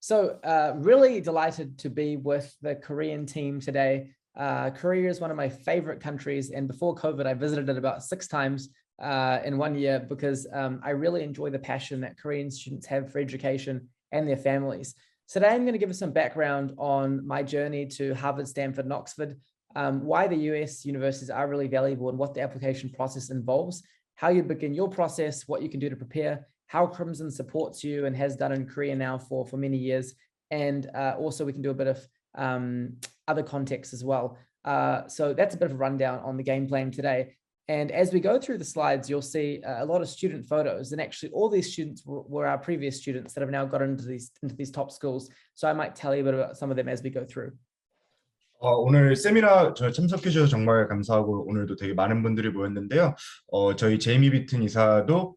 Really delighted to be with the Korean team today. Korea is one of my favorite countries, and before COVID, I visited it about 6 times in 1 year because I really enjoy the passion that Korean students have for education and their families. So today I'm going to give us some background on my journey to Harvard, Stanford, and Oxford, why the US universities are really valuable and what the application process involves, how you begin your process, what you can do to prepare, how Crimson supports you and has done in Korea now for many years. And also we can do a bit of other context as well. So that's a bit of a rundown on the game plan today. And as we go through the slides, you'll see a lot of student photos, and actually all these students were our previous students that have now got into these top schools. So I might tell you a bit about some of them as we go through. 오늘 세미나 참석해 주셔서 정말 감사하고 오늘도 되게 많은 분들이 모였는데요. 저희 제이미 비튼 이사도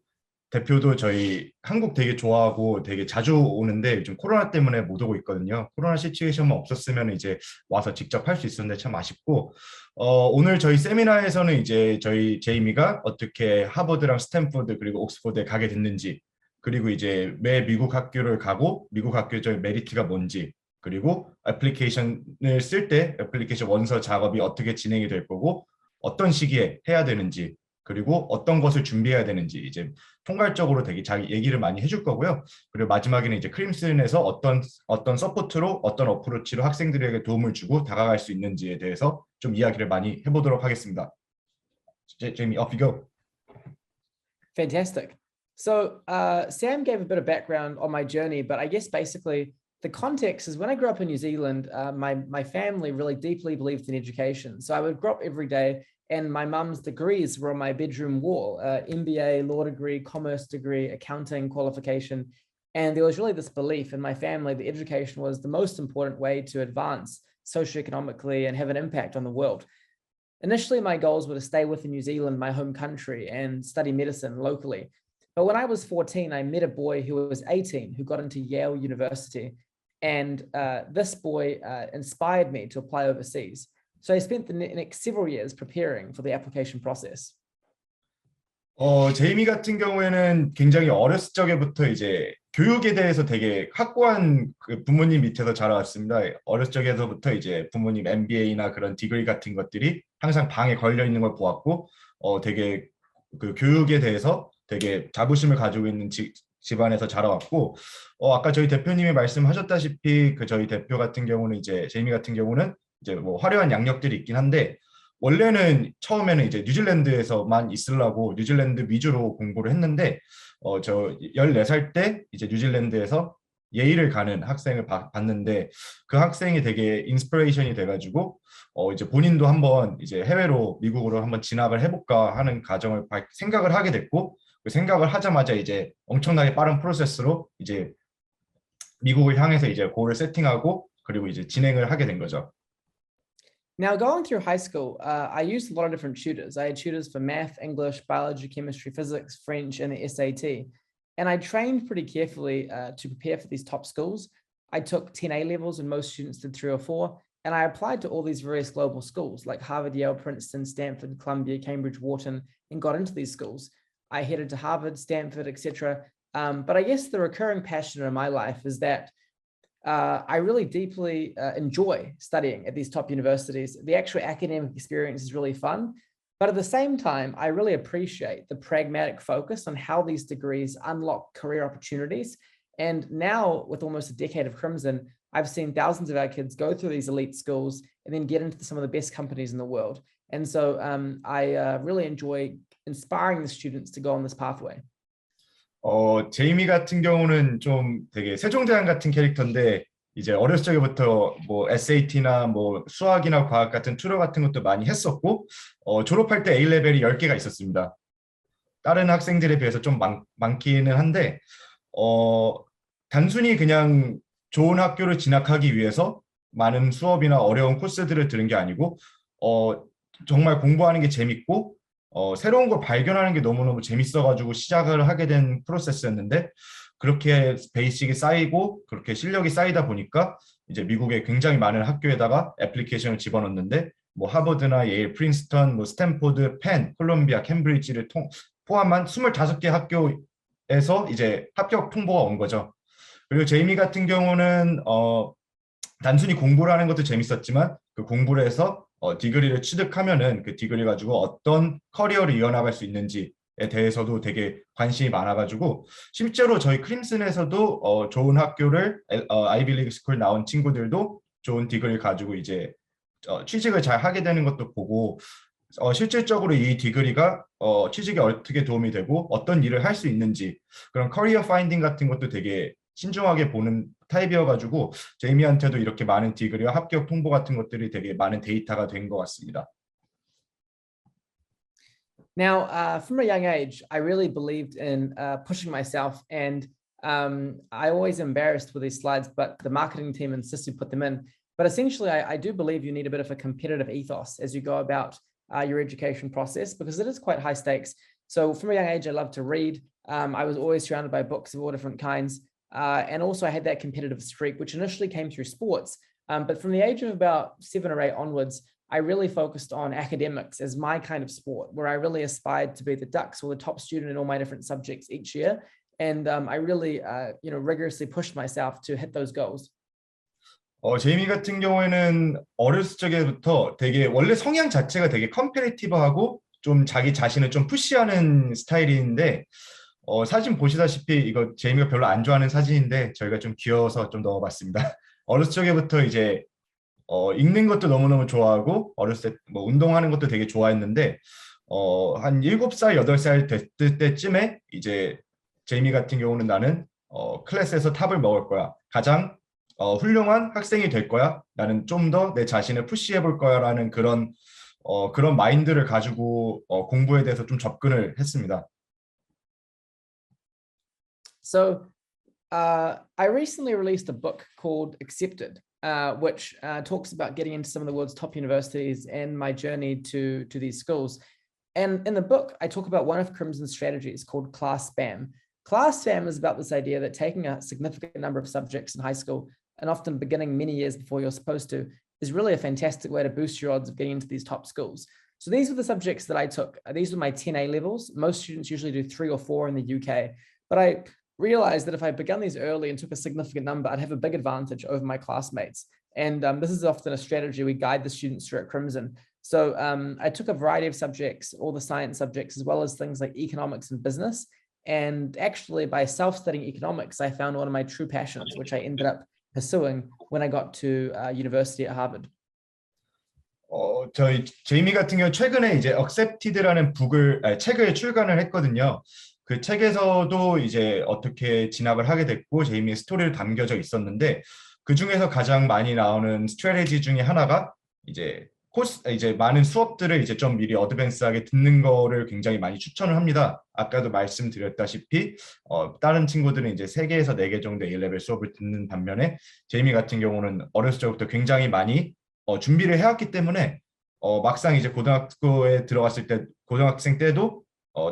대표도 저희 한국 되게 좋아하고 되게 자주 오는데 요즘 코로나 때문에 못 오고 있거든요. 코로나 시츄에이션만 없었으면 이제 와서 직접 할 수 있었는데 참 아쉽고 오늘 저희 세미나에서는 이제 저희 제이미가 어떻게 하버드랑 스탠포드 그리고 옥스퍼드에 가게 됐는지, 그리고 이제 매 미국 학교를 가고 미국 학교의 메리트가 뭔지, 그리고 애플리케이션을 쓸 때 애플리케이션 원서 작업이 어떻게 진행이 될 거고 어떤 시기에 해야 되는지, 그리고 어떤 것을 준비해야 되는지 이제 통괄적으로 되게 자기 얘기를 많이 해줄 거고요. 그리고 마지막에는 이제 크림슨에서 어떤 서포트로 어떤 어프로치로 학생들에게 도움을 주고 다가갈 수 있는지에 대해서 좀 이야기를 많이 해보도록 하겠습니다. Jamie, off you go. Fantastic. So Sam gave a bit of background on my journey, but I guess basically the context is when I grew up in New Zealand, my family really deeply believed in education. So I would grow up every day, and my mum's degrees were on my bedroom wall, MBA, law degree, commerce degree, accounting qualification. And there was really this belief in my family that education was the most important way to advance socioeconomically and have an impact on the world. Initially, my goals were to stay within New Zealand, my home country, and study medicine locally. But when I was 14, I met a boy who was 18 who got into Yale University. And this boy inspired me to apply overseas. So I spent the next several years preparing for the application process. 제이미 같은 경우에는 굉장히 어렸을 적에부터 이제 교육에 대해서 되게 확고한 부모님 밑에서 자라왔습니다. 어렸을 적에서부터 이제 부모님 MBA나 그런 디그리 같은 것들이 항상 방에 걸려 있는 걸 보았고, 되게 그 교육에 대해서 되게 자부심을 가지고 있는 집안에서 자라왔고, 아까 저희 대표님이 말씀하셨다시피 그 저희 대표 같은 경우는 이제 제이미 같은 경우는 이제 뭐 화려한 양력들이 있긴 한데 원래는 처음에는 이제 뉴질랜드에서만 있으려고 뉴질랜드 위주로 공부를 했는데 저 14살 때 이제 뉴질랜드에서 예일을 가는 학생을 봤는데 그 학생이 되게 인스피레이션이 돼가지고 이제 본인도 한번 이제 해외로 미국으로 한번 진학을 해볼까 하는 가정을 생각을 하게 됐고, 그 생각을 하자마자 이제 엄청나게 빠른 프로세스로 이제 미국을 향해서 이제 고를 세팅하고 그리고 이제 진행을 하게 된 거죠. Now, going through high school, I used a lot of different tutors. I had tutors for math, English, biology, chemistry, physics, French, and the SAT. And I trained pretty carefully to prepare for these top schools. I took 10 A-levels, and most students did 3 or 4. And I applied to all these various global schools like Harvard, Yale, Princeton, Stanford, Columbia, Cambridge, Wharton, and got into these schools. I headed to Harvard, Stanford, etc. But I guess the recurring passion in my life is that I really deeply enjoy studying at these top universities. The actual academic experience is really fun, but at the same time, I really appreciate the pragmatic focus on how these degrees unlock career opportunities. And now, with almost a decade of Crimson, I've seen thousands of our kids go through these elite schools and then get into some of the best companies in the world. And so I really enjoy inspiring the students to go on this pathway. 제이미 같은 경우는 좀 되게 세종대왕 같은 캐릭터인데 이제 어렸을 적부터 뭐 SAT나 뭐 수학이나 과학 같은 튜러 같은 것도 많이 했었고 졸업할 때 A레벨이 10개가 있었습니다. 다른 학생들에 비해서 좀 많기는 한데 단순히 그냥 좋은 학교를 진학하기 위해서 많은 수업이나 어려운 코스들을 들은 게 아니고 정말 공부하는 게 재밌고 새로운 걸 발견하는 게 너무너무 재밌어가지고 시작을 하게 된 프로세스였는데 그렇게 베이직이 쌓이고 그렇게 실력이 쌓이다 보니까 이제 미국의 굉장히 많은 학교에다가 애플리케이션을 집어넣는데 뭐 하버드나 예일, 프린스턴, 뭐 스탠포드, 펜, 콜롬비아, 캠브리지를 포함한 25개 학교에서 이제 합격 통보가 온 거죠. 그리고 제이미 같은 경우는 단순히 공부를 하는 것도 재밌었지만 그 공부를 해서 디그리를 취득하면은 그 디그리 가지고 어떤 커리어를 이어나갈 수 있는지에 대해서도 되게 관심이 많아가지고 실제로 저희 크림슨에서도 좋은 학교를 아이비리그 스쿨 나온 친구들도 좋은 디그리를 가지고 이제 취직을 잘 하게 되는 것도 보고 실질적으로 이 디그리가 취직에 어떻게 도움이 되고 어떤 일을 할 수 있는지 그런 커리어 파인딩 같은 것도 되게 신중하게 보는 타입이어가지고 제이미한테도 이렇게 많은 디그리와 합격 통보 같은 것들이 되게 많은 데이터가 된 것 같습니다. Now, from a young age, I really believed in pushing myself, and I always embarrassed with these slides, but the marketing team insisted put them in. But essentially, I do believe you need a bit of a competitive ethos as you go about your education process, because it is quite high stakes. So from a young age, I loved to read. I was always surrounded by books of all different kinds. And also I had that competitive streak, which initially came through sports. But from the age of about 7 or 8 onwards, I really focused on academics as my kind of sport, where I really aspired to be the Ducks or the top student in all my different subjects each year. And I really, rigorously pushed myself to hit those goals. 제이미 같은 경우에는 어렸을 적에부터 되게 원래 성향 자체가 되게 컴페티티브하고 좀 자기 자신을 좀 푸시하는 스타일인데 사진 보시다시피 이거 제이미가 별로 안 좋아하는 사진인데 저희가 좀 귀여워서 좀 넣어봤습니다. 어렸을 적에부터 이제 읽는 것도 너무너무 좋아하고 어렸을 때 뭐 운동하는 것도 되게 좋아했는데 한 7살, 8살 됐을 때쯤에 이제 제이미 같은 경우는 나는 클래스에서 탑을 먹을 거야. 가장 훌륭한 학생이 될 거야. 나는 좀 더 내 자신을 푸시해 볼 거야라는 그런 마인드를 가지고 공부에 대해서 좀 접근을 했습니다. So I recently released a book called Accepted, which talks about getting into some of the world's top universities and my journey to these schools. And in the book, I talk about one of Crimson's strategies called class spam. Class spam is about this idea that taking a significant number of subjects in high school, and often beginning many years before you're supposed to, is really a fantastic way to boost your odds of getting into these top schools. So these were the subjects that I took. These were my 10 A levels. Most students usually do 3 or 4 in the UK, but I realized that if I began these early and took a significant number, I'd have a big advantage over my classmates. And this is often a strategy we guide the students through at Crimson. So I took a variety of subjects, all the science subjects, as well as things like economics and business. And actually, by self-studying economics, I found one of my true passions, which I ended up pursuing when I got to university at Harvard. 저희 제이미 같은 경우 최근에 이제 Accepted라는 책을 출간을 했거든요. 그 책에서도 이제 어떻게 진학을 하게 됐고 제이미의 스토리를 담겨져 있었는데 그 중에서 가장 많이 나오는 스트래티지 중에 하나가 이제 많은 수업들을 이제 좀 미리 어드밴스하게 듣는 거를 굉장히 많이 추천을 합니다. 아까도 말씀드렸다시피 다른 친구들은 이제 3개에서 4개 정도 A레벨 수업을 듣는 반면에 제이미 같은 경우는 어렸을 적부터 굉장히 많이 준비를 해왔기 때문에 막상 이제 고등학교에 들어갔을 때 고등학생 때도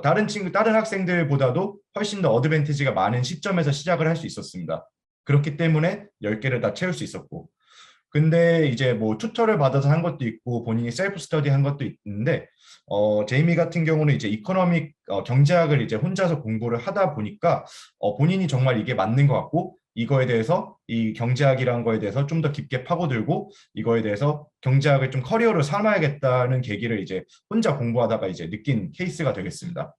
다른 학생들보다도 훨씬 더 어드밴티지가 많은 시점에서 시작을 할 수 있었습니다. 그렇기 때문에 10개를 다 채울 수 있었고 근데 이제 뭐 튜터를 받아서 한 것도 있고 본인이 셀프 스터디 한 것도 있는데 제이미 같은 경우는 이제 이코노믹 경제학을 이제 혼자서 공부를 하다 보니까 본인이 정말 이게 맞는 것 같고 이거에 대해서 이 경제학이라는 거에 대해서 좀 더 깊게 파고들고 이거에 대해서 경제학을 좀 커리어로 삼아야겠다는 계기를 이제 혼자 공부하다가 이제 느낀 케이스가 되겠습니다.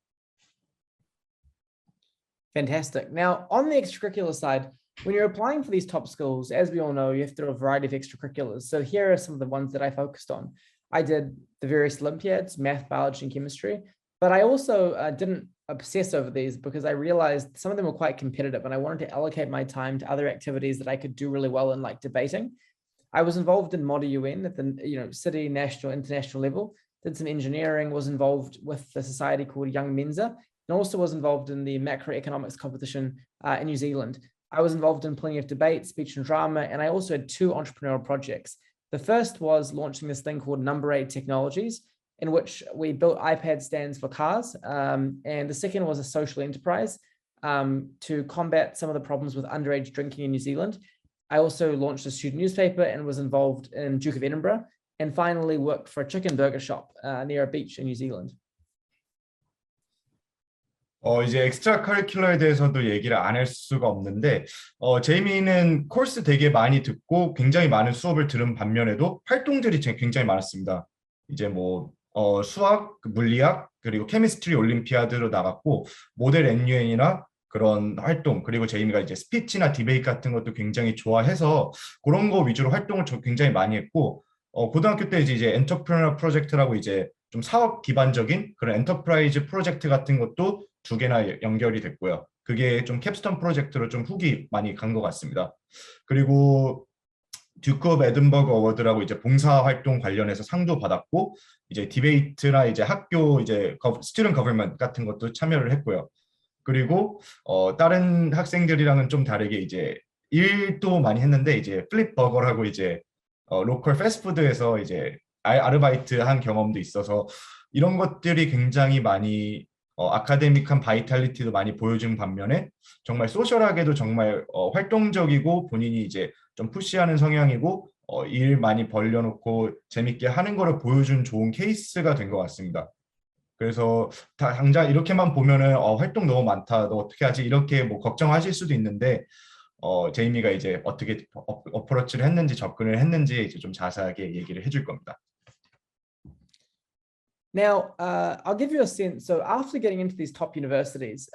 Fantastic. Now, on the extracurricular side, when you're applying for these top schools, as we all know, you have to do a variety of extracurriculars. So here are some of the ones that I focused on. I did the various Olympiads, math, biology, and chemistry, but I also didn't obsess over these because I realized some of them were quite competitive and I wanted to allocate my time to other activities that I could do really well in, like debating. I was involved in Moda UN at the city, national, international level, did some engineering, was involved with the society called Young Mensa, and also was involved in the macroeconomics competition in New Zealand. I was involved in plenty of debate, speech and drama, and I also had 2 entrepreneurial projects. The first was launching this thing called Number 8 Technologies, in which we built iPad stands for cars. And the second was a social enterprise to combat some of the problems with underage drinking in New Zealand. I also launched a student newspaper and was involved in Duke of Edinburgh, and finally worked for a chicken burger shop near a beach in New Zealand. 이제 엑스트라 커리큘러에 대해서도 얘기를 안 할 수가 없는데, 제이미는 코र्스 되게 많이 듣고 굉장히 많은 수업을 들은 반면에도 활동들이 굉장히 많았습니다. 이제 뭐, 수학, 물리학, 그리고 케미스트리 올림피아드로 나갔고, 모델 NUN이나 그런 활동, 그리고 제이미가 이제 스피치나 디베이트 같은 것도 굉장히 좋아해서 그런 거 위주로 활동을 굉장히 많이 했고, 고등학교 때 이제 엔터프레너 프로젝트라고 이제 좀 사업 기반적인 그런 엔터프라이즈 프로젝트 같은 것도 두 개나 연결이 됐고요. 그게 좀 캡스톤 프로젝트로 좀 훅이 많이 간 것 같습니다. 그리고 듀크 오브 에든버그 어워드라고 이제 봉사 활동 관련해서 상도 받았고 이제 디베이트나 이제 학교 이제 스튜던트 거버먼트 같은 것도 참여를 했고요. 그리고 다른 학생들이랑은 좀 다르게 이제 일도 많이 했는데 이제 플립 버거라고 이제 로컬 패스트푸드에서 이제 아르바이트 한 경험도 있어서 이런 것들이 굉장히 많이 아카데믹한 바이탈리티도 많이 보여준 반면에 정말 소셜하게도 정말 활동적이고 본인이 이제 좀 푸시하는 성향이고 일 많이 벌려놓고 재밌게 하는 거를 보여준 좋은 케이스가 된 것 같습니다. 그래서 당장 이렇게만 보면은 활동 너무 많다. 너 어떻게 하지? 이렇게 뭐 걱정하실 수도 있는데 제이미가 이제 어떻게 어프로치를 했는지 접근을 했는지 이제 좀 자세하게 얘기를 해줄 겁니다. Now, I'll give you a sense. So after getting into these top universities,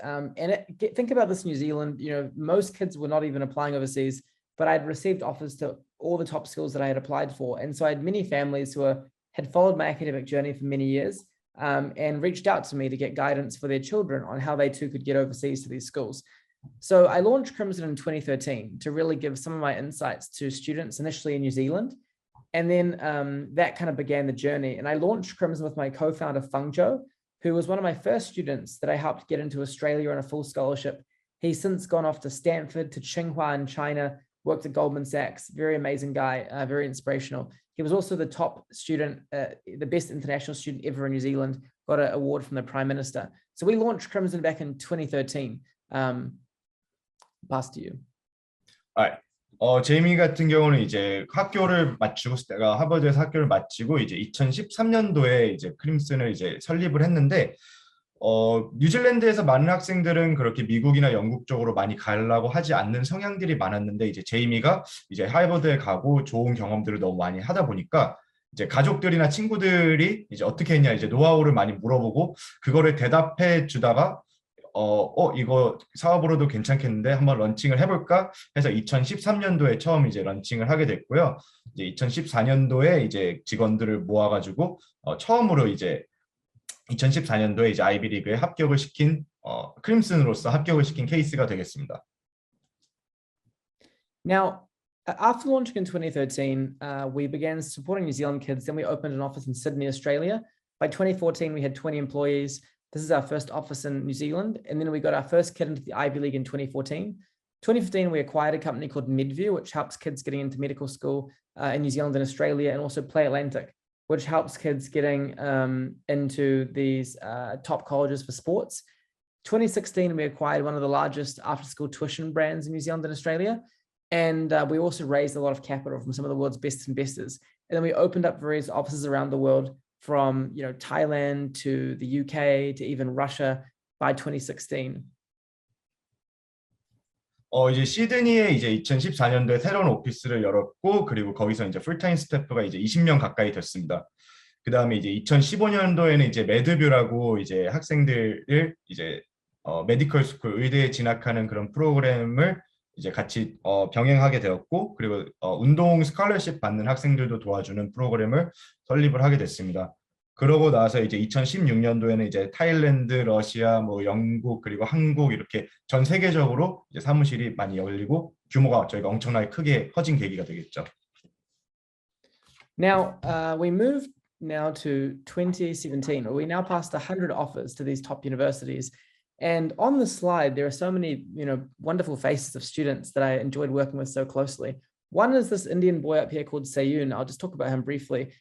think about this: New Zealand. You know, most kids were not even applying overseas, but I'd received offers to all the top schools that I had applied for, and so I had many families who had followed my academic journey for many years, and reached out to me to get guidance for their children on how they too could get overseas to these schools. So I launched Crimson in 2013 to really give some of my insights to students initially in New Zealand. And then that kind of began the journey. And I launched Crimson with my co-founder, Feng Zhou, who was one of my first students that I helped get into Australia on a full scholarship. He's since gone off to Stanford, to Tsinghua in China, worked at Goldman Sachs. Very amazing guy, very inspirational. He was also the top student, the best international student ever in New Zealand, got an award from the Prime Minister. So we launched Crimson back in 2013. Pass to you. All right. 제이미 같은 경우는 이제 학교를 마치고 내가 하버드에서 학교를 마치고 이제 2013년도에 이제 크림슨을 이제 설립을 했는데 뉴질랜드에서 많은 학생들은 그렇게 미국이나 영국 쪽으로 많이 가려고 하지 않는 성향들이 많았는데 이제 제이미가 이제 하버드에 가고 좋은 경험들을 너무 많이 하다 보니까 이제 가족들이나 친구들이 이제 어떻게 했냐 이제 노하우를 많이 물어보고 그거를 대답해 주다가 이거 사업으로도 괜찮겠는데 한번 런칭을 해볼까 해서 2013년도에 처음 이제 런칭을 하게 됐고요. 이제 2014년도에 이제 직원들을 모아가지고 처음으로 이제 2014년도에 이제 아이비리그에 합격을 시킨 크림슨으로서 합격을 시킨 케이스가 되겠습니다. Now, after launching in 2013, we began supporting New Zealand kids. Then we opened an office in Sydney, Australia. By 2014, we had 20 employees. This is our first office in New Zealand. And then we got our first kid into the Ivy League in 2014. 2015, we acquired a company called MedView, which helps kids getting into medical school in New Zealand and Australia, and also Play Atlantic, which helps kids getting into these top colleges for sports. 2016, we acquired one of the largest after-school tuition brands in New Zealand and Australia. And we also raised a lot of capital from some of the world's best investors. And then we opened up various offices around the world, from Thailand to the UK to even Russia by 2016. 이제 시드니에 이제 2014년도에 새로운 오피스를 열었고 그리고 거기서 이제 풀타임 스태프가 이제 20명 가까이 됐습니다. 그다음에 이제 2015년도에는 이제 매드뷰라고 이제 학생들을 이제 메디컬 스쿨 의대에 진학하는 그런 프로그램을 이제 같이 병행하게 되었고 그리고 운동 스칼러십 받는 학생들도 도와주는 프로그램을 설립을 하게 됐습니다. 그러고 나서 이제 2016년도에는 이제 타일랜드, 러시아, 뭐 영국 그리고 한국 이렇게 전 세계적으로 이제 사무실이 많이 열리고 규모가 저희가 엄청나게 크게 커진 계기가 되겠죠. Now we moved now to 2017. We now passed 100 offers to these top universities. And on the slide, there are so many, wonderful faces of students that I enjoyed working with so closely. One is this Indian boy up here called Sayun. I'll just talk about him briefly.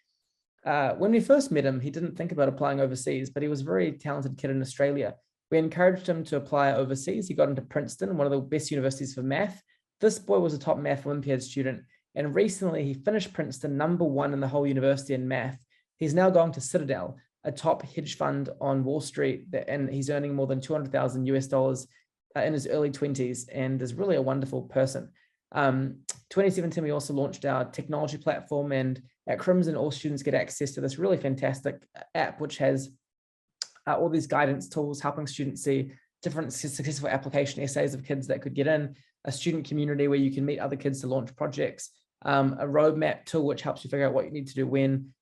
When we first met him, he didn't think about applying overseas, but he was a very talented kid in Australia. We encouraged him to apply overseas. He got into Princeton, one of the best universities for math. This boy was a top math Olympiad student. And recently he finished Princeton #1 in the whole university in math. He's now going to Citadel, a top hedge fund on Wall Street, and he's earning more than 200,000 US dollars in his early 20s, and is really a wonderful person. 2017, we also launched our technology platform, and at Crimson, all students get access to this really fantastic app, which has all these guidance tools helping students see different successful application essays of kids that could get in, a student community where you can meet other kids to launch projects, a roadmap tool which helps you figure out what you need to do when,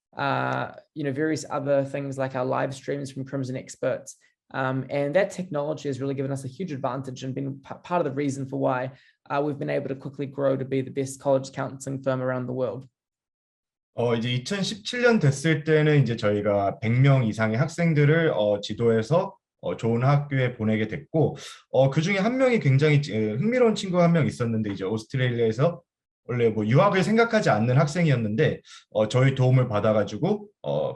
various other things like our live streams from Crimson experts. And that technology has really given us a huge advantage and been part of the reason for why we've been able to quickly grow to be the best college counseling firm around the world. 이제 2017년 됐을 때는 이제 저희가 100명 이상의 학생들을 지도해서 좋은 학교에 보내게 됐고, 그 중에 한 명이 굉장히 흥미로운 친구가 한 명 있었는데, 이제 오스트레일리아에서 원래 뭐 유학을 생각하지 않는 학생이었는데, 저희 도움을 받아가지고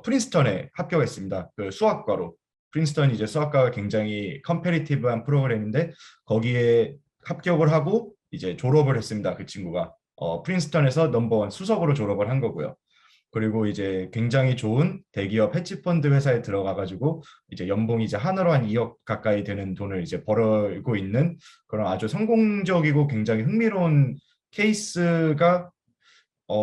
프린스턴에 합격했습니다. 그 수학과로. 프린스턴이 이제 수학과가 굉장히 컴페리티브한 프로그램인데, 거기에 합격을 하고 이제 졸업을 했습니다. 그 친구가 프린스턴에서 넘버원 수석으로 졸업을 한 거고요. 그리고 이제 굉장히 좋은 대기업 헤지펀드 회사에 들어가가지고 이제 연봉이 이제 한화로 한 2억 가까이 되는 돈을 이제 벌고 있는 그런 아주 성공적이고 굉장히 흥미로운 케이스가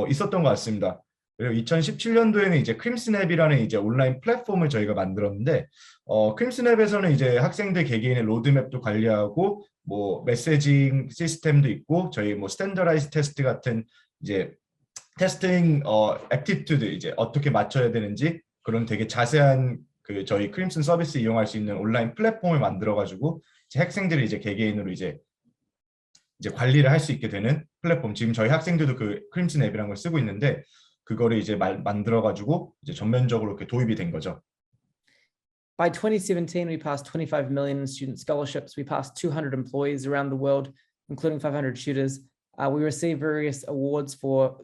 있었던 것 같습니다. 그리고 2017년도에는 이제 크림슨앱이라는 이제 온라인 플랫폼을 저희가 만들었는데, 크림슨앱에서는 이제 학생들 개개인의 로드맵도 관리하고 뭐 메시징 시스템도 있고, 저희 뭐 스탠더라이즈 테스트 같은 이제 테스팅 애티튜드 이제 어떻게 맞춰야 되는지 그런 되게 자세한 그 저희 크림슨 서비스 이용할 수 있는 온라인 플랫폼을 만들어 가지고 학생들이 이제 개개인으로 이제 관리를 할 수 있게 되는 플랫폼. 지금 저희 학생들도 그 크림슨 앱이라는 걸 쓰고 있는데, 그거를 이제 만들어 가지고 이제 전면적으로 이렇게 도입이 된 거죠. By 2017, we passed 25 million student scholarships. We passed 200 employees around the world, including 500 tutors. We received various awards for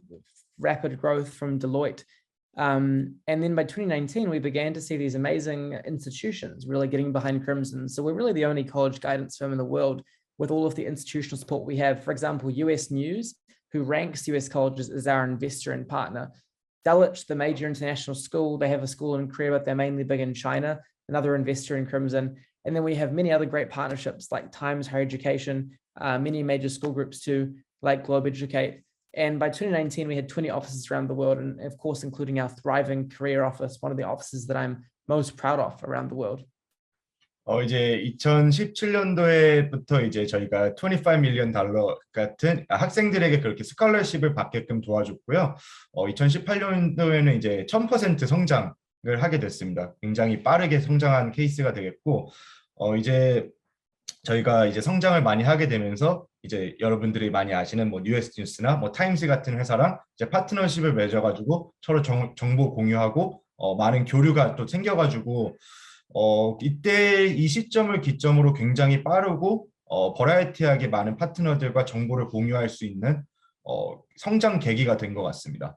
rapid growth from Deloitte. And then by 2019, we began to see these amazing institutions really getting behind Crimson. So we're really the only college guidance firm in the world with all of the institutional support we have. For example, US News, who ranks US colleges as our investor and partner. Dulwich, the major international school, they have a school in Korea, but they're mainly big in China, another investor in Crimson. And then we have many other great partnerships like Times Higher Education, many major school groups too, like Globe Educate. And by 2019, we had 20 offices around the world, and of course, including our thriving career office, one of the offices that I'm most proud of around the world. 이제 2017년도에부터 이제 저희가 25 밀리언 달러 같은 학생들에게 그렇게 스칼러십을 받게끔 도와줬고요. 2018년도에는 이제 1000% 성장을 하게 됐습니다. 굉장히 빠르게 성장한 케이스가 되겠고, 이제 저희가 이제 성장을 많이 하게 되면서 이제 여러분들이 많이 아시는 뭐 US 뉴스나 뭐 타임스 같은 회사랑 이제 파트너십을 맺어가지고 서로 정보 공유하고 많은 교류가 또 생겨가지고 이때 이 시점을 기점으로 굉장히 빠르고 버라이어티하게 많은 파트너들과 정보를 공유할 수 있는 성장 계기가 된 것 같습니다.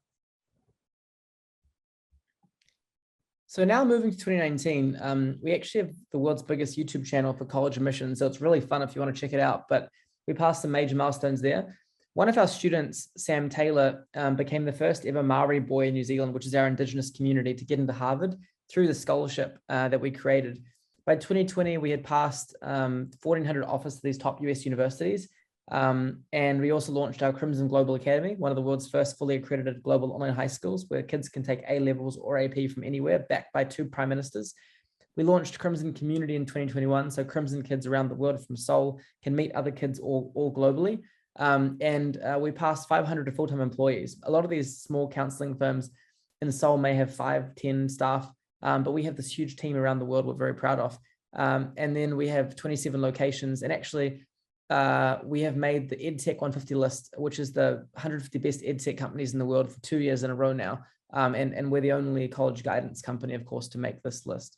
So now moving to 2019, we actually have the world's biggest YouTube channel for college admissions. So it's really fun if you want to check it out, but we passed some major milestones there. One of our students, Sam Taylor, became the first ever Maori boy in New Zealand, which is our indigenous community, to get into Harvard through the scholarship that we created. By 2020, we had passed 1,400 offers to these top US universities. And we also launched our Crimson Global Academy, one of the world's first fully accredited global online high schools where kids can take A-levels or AP from anywhere, backed by 2 prime ministers. We launched Crimson Community in 2021, so Crimson kids around the world from Seoul can meet other kids all globally. And we passed 500 full-time employees. A lot of these small counseling firms in Seoul may have 5, 10 staff, but we have this huge team around the world we're very proud of. And then we have 27 locations, and actually we have made the EdTech 150 list, which is the 150 best EdTech companies in the world for 2 years in a row now. And we're the only college guidance company, of course, to make this list.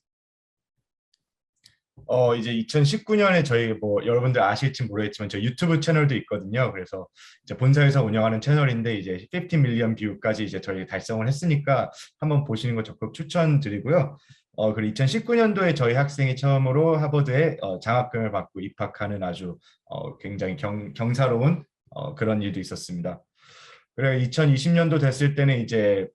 이제 2019년에 저희 뭐 여러분들 아실지 모르겠지만 저 유튜브 채널도 있거든요. 그래서 이제 본사에서 운영하는 채널인데 이제 50 밀리언 뷰까지 이제 저희 달성을 했으니까 한번 보시는 거 적극 추천드리고요. 그리고 2019년도에 저희 학생이 처음으로 하버드에 장학금을 받고 입학하는 아주 굉장히 경사로운 그런 일도 있었습니다. 그리고 2020년도 됐을 때는 이제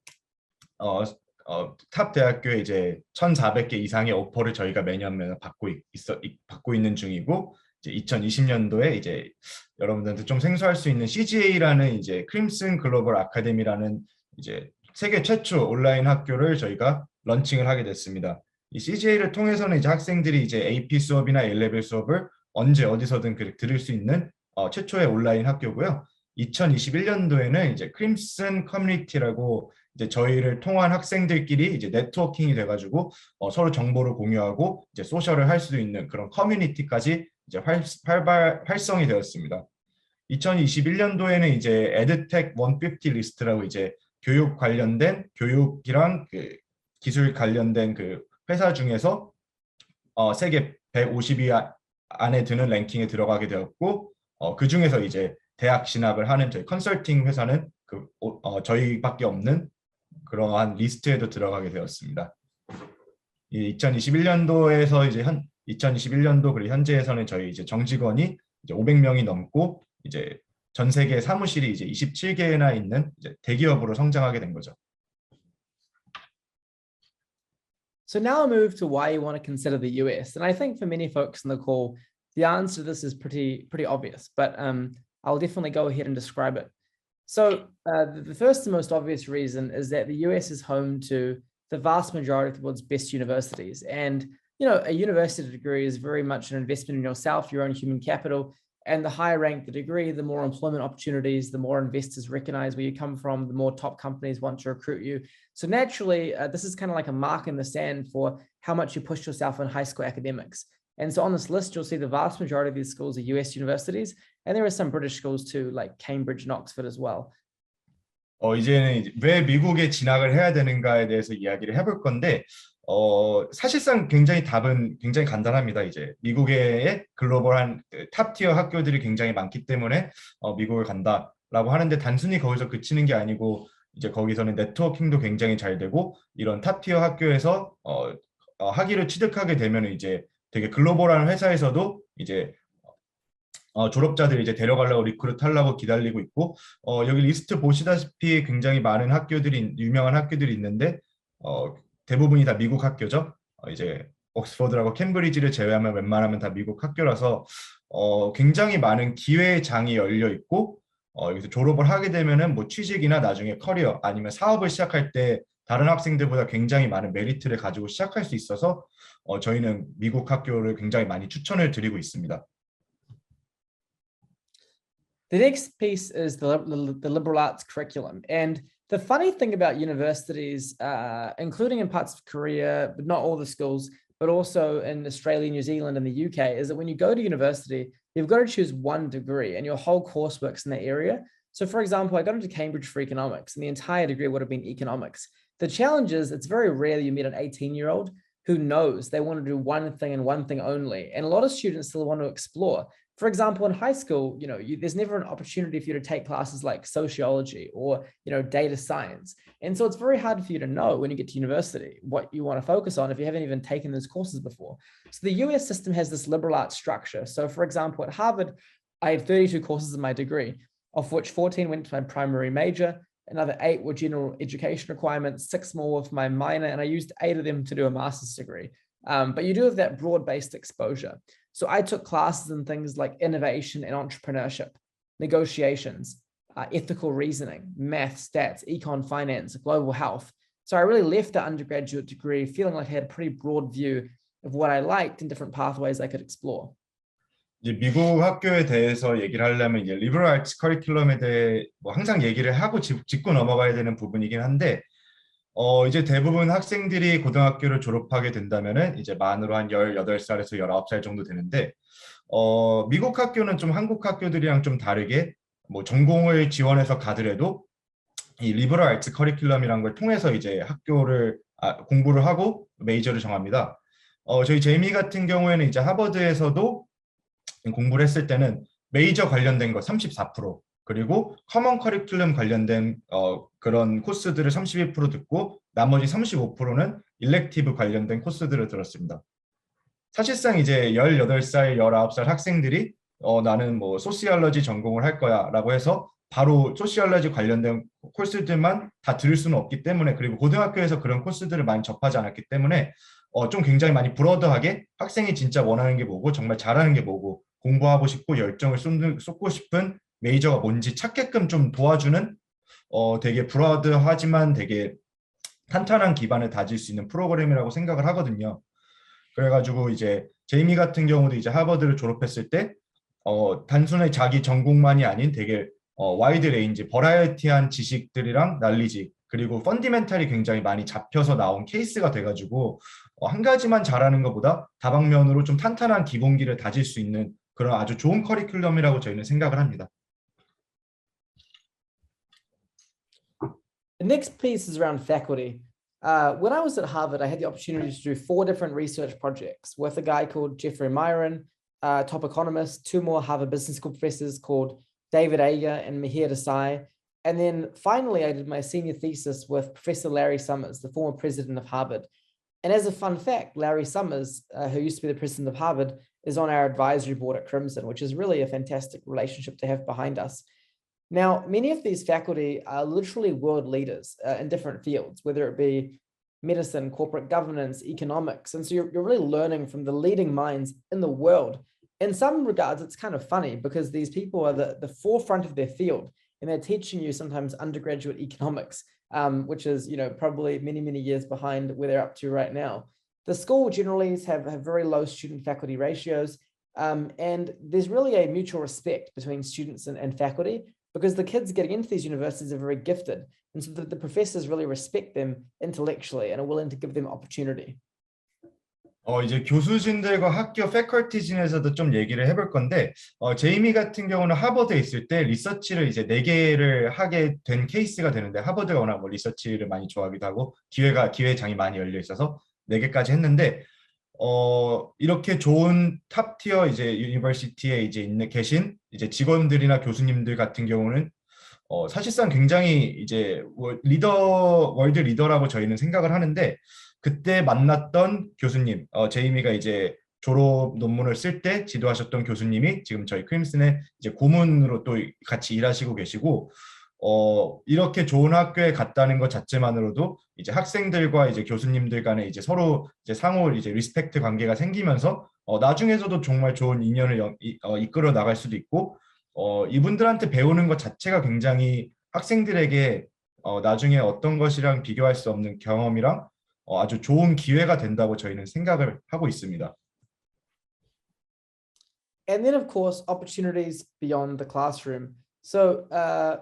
탑 대학교에 이제 1,400개 이상의 오퍼를 저희가 매년 받고 있는 중이고 이제 2020년도에 이제 여러분들한테 좀 생소할 수 있는 CGA라는 이제 크림슨 글로벌 아카데미라는 이제 세계 최초 온라인 학교를 저희가 런칭을 하게 됐습니다. 이 CGA를 통해서는 이제 학생들이 이제 AP 수업이나 A-레벨 수업을 언제 어디서든 들을 수 있는 최초의 온라인 학교고요. 2021년도에는 이제 크림슨 커뮤니티라고 이제 저희를 통한 학생들끼리 이제 네트워킹이 돼가지고 서로 정보를 공유하고 이제 소셜을 할 수도 있는 그런 커뮤니티까지 이제 활성이 되었습니다. 2021년도에는 이제 에드텍 150 리스트라고 이제 교육이랑 그 기술 관련된 그 회사 중에서 세계 150위 안에 드는 랭킹에 들어가게 되었고 그 중에서 이제 대학 진학을 하는 저희 컨설팅 회사는 저희밖에 없는 그러한 리스트에도 들어가게 되었습니다. 2021년도에서 이제 2021년도 그리고 현재에서는 저희 이제 정직원이 이제 500명이 넘고 이제 전 세계 사무실이 이제 27개나 있는 이제 대기업으로 성장하게 된 거죠. So now I'll move to why you want to consider the US. And I think for many folks in the call, the answer to this is pretty obvious, but I'll definitely go ahead and describe it. So the first and most obvious reason is that the US is home to the vast majority of the world's best universities. And, you know, a university degree is very much an investment in yourself, your own human capital. And the higher ranked the degree, the more employment opportunities, the more investors recognize where you come from, the more top companies want to recruit you. So naturally, this is kind of like a mark in the sand for how much you push yourself in high school academics. And so on this list, you'll see the vast majority of these schools are US universities. And there are some British schools too, like Cambridge and Oxford as well. 이제는 왜 미국에 진학을 해야 되는가에 대해서 이야기를 해볼 건데, 사실상 답은 굉장히 간단합니다. 이제 미국의 글로벌한 탑티어 학교들이 굉장히 많기 때문에 미국을 간다라고 하는데 단순히 거기서 그치는 게 아니고 이제 거기서는 네트워킹도 굉장히 잘 되고 이런 탑티어 학교에서 학위를 취득하게 되면 이제 되게 글로벌한 회사에서도 이제 졸업자들이 이제 데려가려고 리크루트하려고 기다리고 있고 여기 리스트 보시다시피 굉장히 많은 유명한 학교들이 있는데 대부분이 다 미국 학교죠. 이제 옥스퍼드라고 캠브리지를 제외하면 웬만하면 다 미국 학교라서 굉장히 많은 기회의 장이 열려 있고 여기서 졸업을 하게 되면은 뭐 취직이나 나중에 커리어 아니면 사업을 시작할 때 다른 학생들보다 굉장히 많은 메리트를 가지고 시작할 수 있어서 저희는 미국 학교를 굉장히 많이 추천을 드리고 있습니다. The next piece is the liberal arts curriculum. And the funny thing about universities, including in parts of Korea, but not all the schools, but also in Australia, New Zealand, and the UK, is that when you go to university, you've got to choose one degree and your whole coursework's in that area. So for example, I got into Cambridge for economics and the entire degree would have been economics. The challenge is it's very rare you meet an 18-year-old who knows they want to do one thing and one thing only. And a lot of students still want to explore. For example, in high school, there's never an opportunity for you to take classes like sociology or, data science. And so it's very hard for you to know when you get to university what you want to focus on if you haven't even taken those courses before. So the US system has this liberal arts structure. So for example, at Harvard, I had 32 courses in my degree, of which 14 went to my primary major, another 8 were general education requirements, 6 more with my minor, and I used 8 of them to do a master's degree. But you do have that broad-based exposure. So I took classes in things like innovation and entrepreneurship, negotiations, ethical reasoning, math, stats, econ, finance, global health. So I really left the undergraduate degree feeling like I had a pretty broad view of what I liked and different pathways I could explore. 이제 미국 학교에 대해서 얘기를 하려면 이제 리버럴 아츠 커리큘럼에 대해 뭐 항상 얘기를 하고 짚고 넘어가야 되는 부분이긴 한데 이제 대부분 학생들이 고등학교를 졸업하게 된다면은 이제 만으로 한 18살에서 19살 정도 되는데 미국 학교는 좀 한국 학교들이랑 좀 다르게 뭐 전공을 지원해서 가더라도 이 리버럴 아츠 커리큘럼이란 걸 통해서 이제 공부를 하고 메이저를 정합니다. 저희 제이미 같은 경우에는 이제 하버드에서도 공부를 했을 때는 메이저 관련된 거 34%, 그리고 커먼 커리큘럼 관련된 그런 코스들을 32% 듣고 나머지 35%는 일렉티브 관련된 코스들을 들었습니다. 사실상 이제 18살, 19살 학생들이 나는 뭐 소시올로지 전공을 할 거야 라고 해서 바로 소시올로지 관련된 코스들만 다 들을 수는 없기 때문에 그리고 고등학교에서 그런 코스들을 많이 접하지 않았기 때문에 좀 굉장히 많이 브로드하게 학생이 진짜 원하는 게 뭐고 정말 잘하는 게 뭐고 공부하고 싶고 열정을 쏟고 싶은 메이저가 뭔지 찾게끔 좀 도와주는 되게 브로드하지만 되게 탄탄한 기반을 다질 수 있는 프로그램이라고 생각을 하거든요. 그래가지고 이제 제이미 같은 경우도 이제 하버드를 졸업했을 때 단순히 자기 전공만이 아닌 되게 와이드 레인지, 버라이어티한 지식들이랑 날리지 그리고 펀디멘탈이 굉장히 많이 잡혀서 나온 케이스가 돼가지고 한 가지만 잘하는 것보다 다방면으로 좀 탄탄한 기본기를 다질 수 있는 그런 아주 좋은 커리큘럼이라고 저희는 생각을 합니다. The next piece is around faculty. When I was at Harvard, I had the opportunity to do 4 different research projects with a guy called Jeffrey Myron, top economist, 2 more Harvard Business School professors called David Ager and Mihir Desai. And then finally, I did my senior thesis with Professor Larry Summers, the former president of Harvard. And as a fun fact, Larry Summers, who used to be the president of Harvard, is on our advisory board at Crimson, which is really a fantastic relationship to have behind us. Now, many of these faculty are literally world leaders in different fields, whether it be medicine, corporate governance, economics. And so you're really learning from the leading minds in the world. In some regards, it's kind of funny because these people are the forefront of their field and they're teaching you sometimes undergraduate economics, which is, probably many, many years behind where they're up to right now. The school generally have very low student faculty ratios. And there's really a mutual respect between students and faculty, because the kids getting into these universities are very gifted. And so the professors really respect them intellectually and are willing to give them opportunity. 이제 교수진들과 학교 패컬티진에서도 좀 얘기를 해볼 건데, 제이미 같은 경우는 하버드에 있을 때 리서치를 이제 4개를 하게 된 케이스가 되는데, 하버드가 워낙 뭐 리서치를 많이 좋아하기도 하고, 기회장이 많이 열려 있어서 4개까지 했는데, 이렇게 좋은 탑티어 이제 유니버시티에 이제 계신 이제 직원들이나 교수님들 같은 경우는 사실상 굉장히 이제 월드 리더라고 저희는 생각을 하는데 그때 만났던 교수님, 제이미가 이제 졸업 논문을 쓸 때 지도하셨던 교수님이 지금 저희 크림슨의 이제 고문으로 또 같이 일하시고 계시고 이렇게 좋은 학교에 갔다는 것 자체만으로도 이제 학생들과 이제 교수님들 간에 이제 서로 이제 상호 이제 리스펙트 관계가 생기면서 나중에서도 정말 좋은 인연을 이끌어 나갈 수도 있고 이분들한테 배우는 것 자체가 굉장히 학생들에게 나중에 어떤 것이랑 비교할 수 없는 경험이랑 아주 좋은 기회가 된다고 저희는 생각을 하고 있습니다. And then, of course, opportunities beyond the classroom. So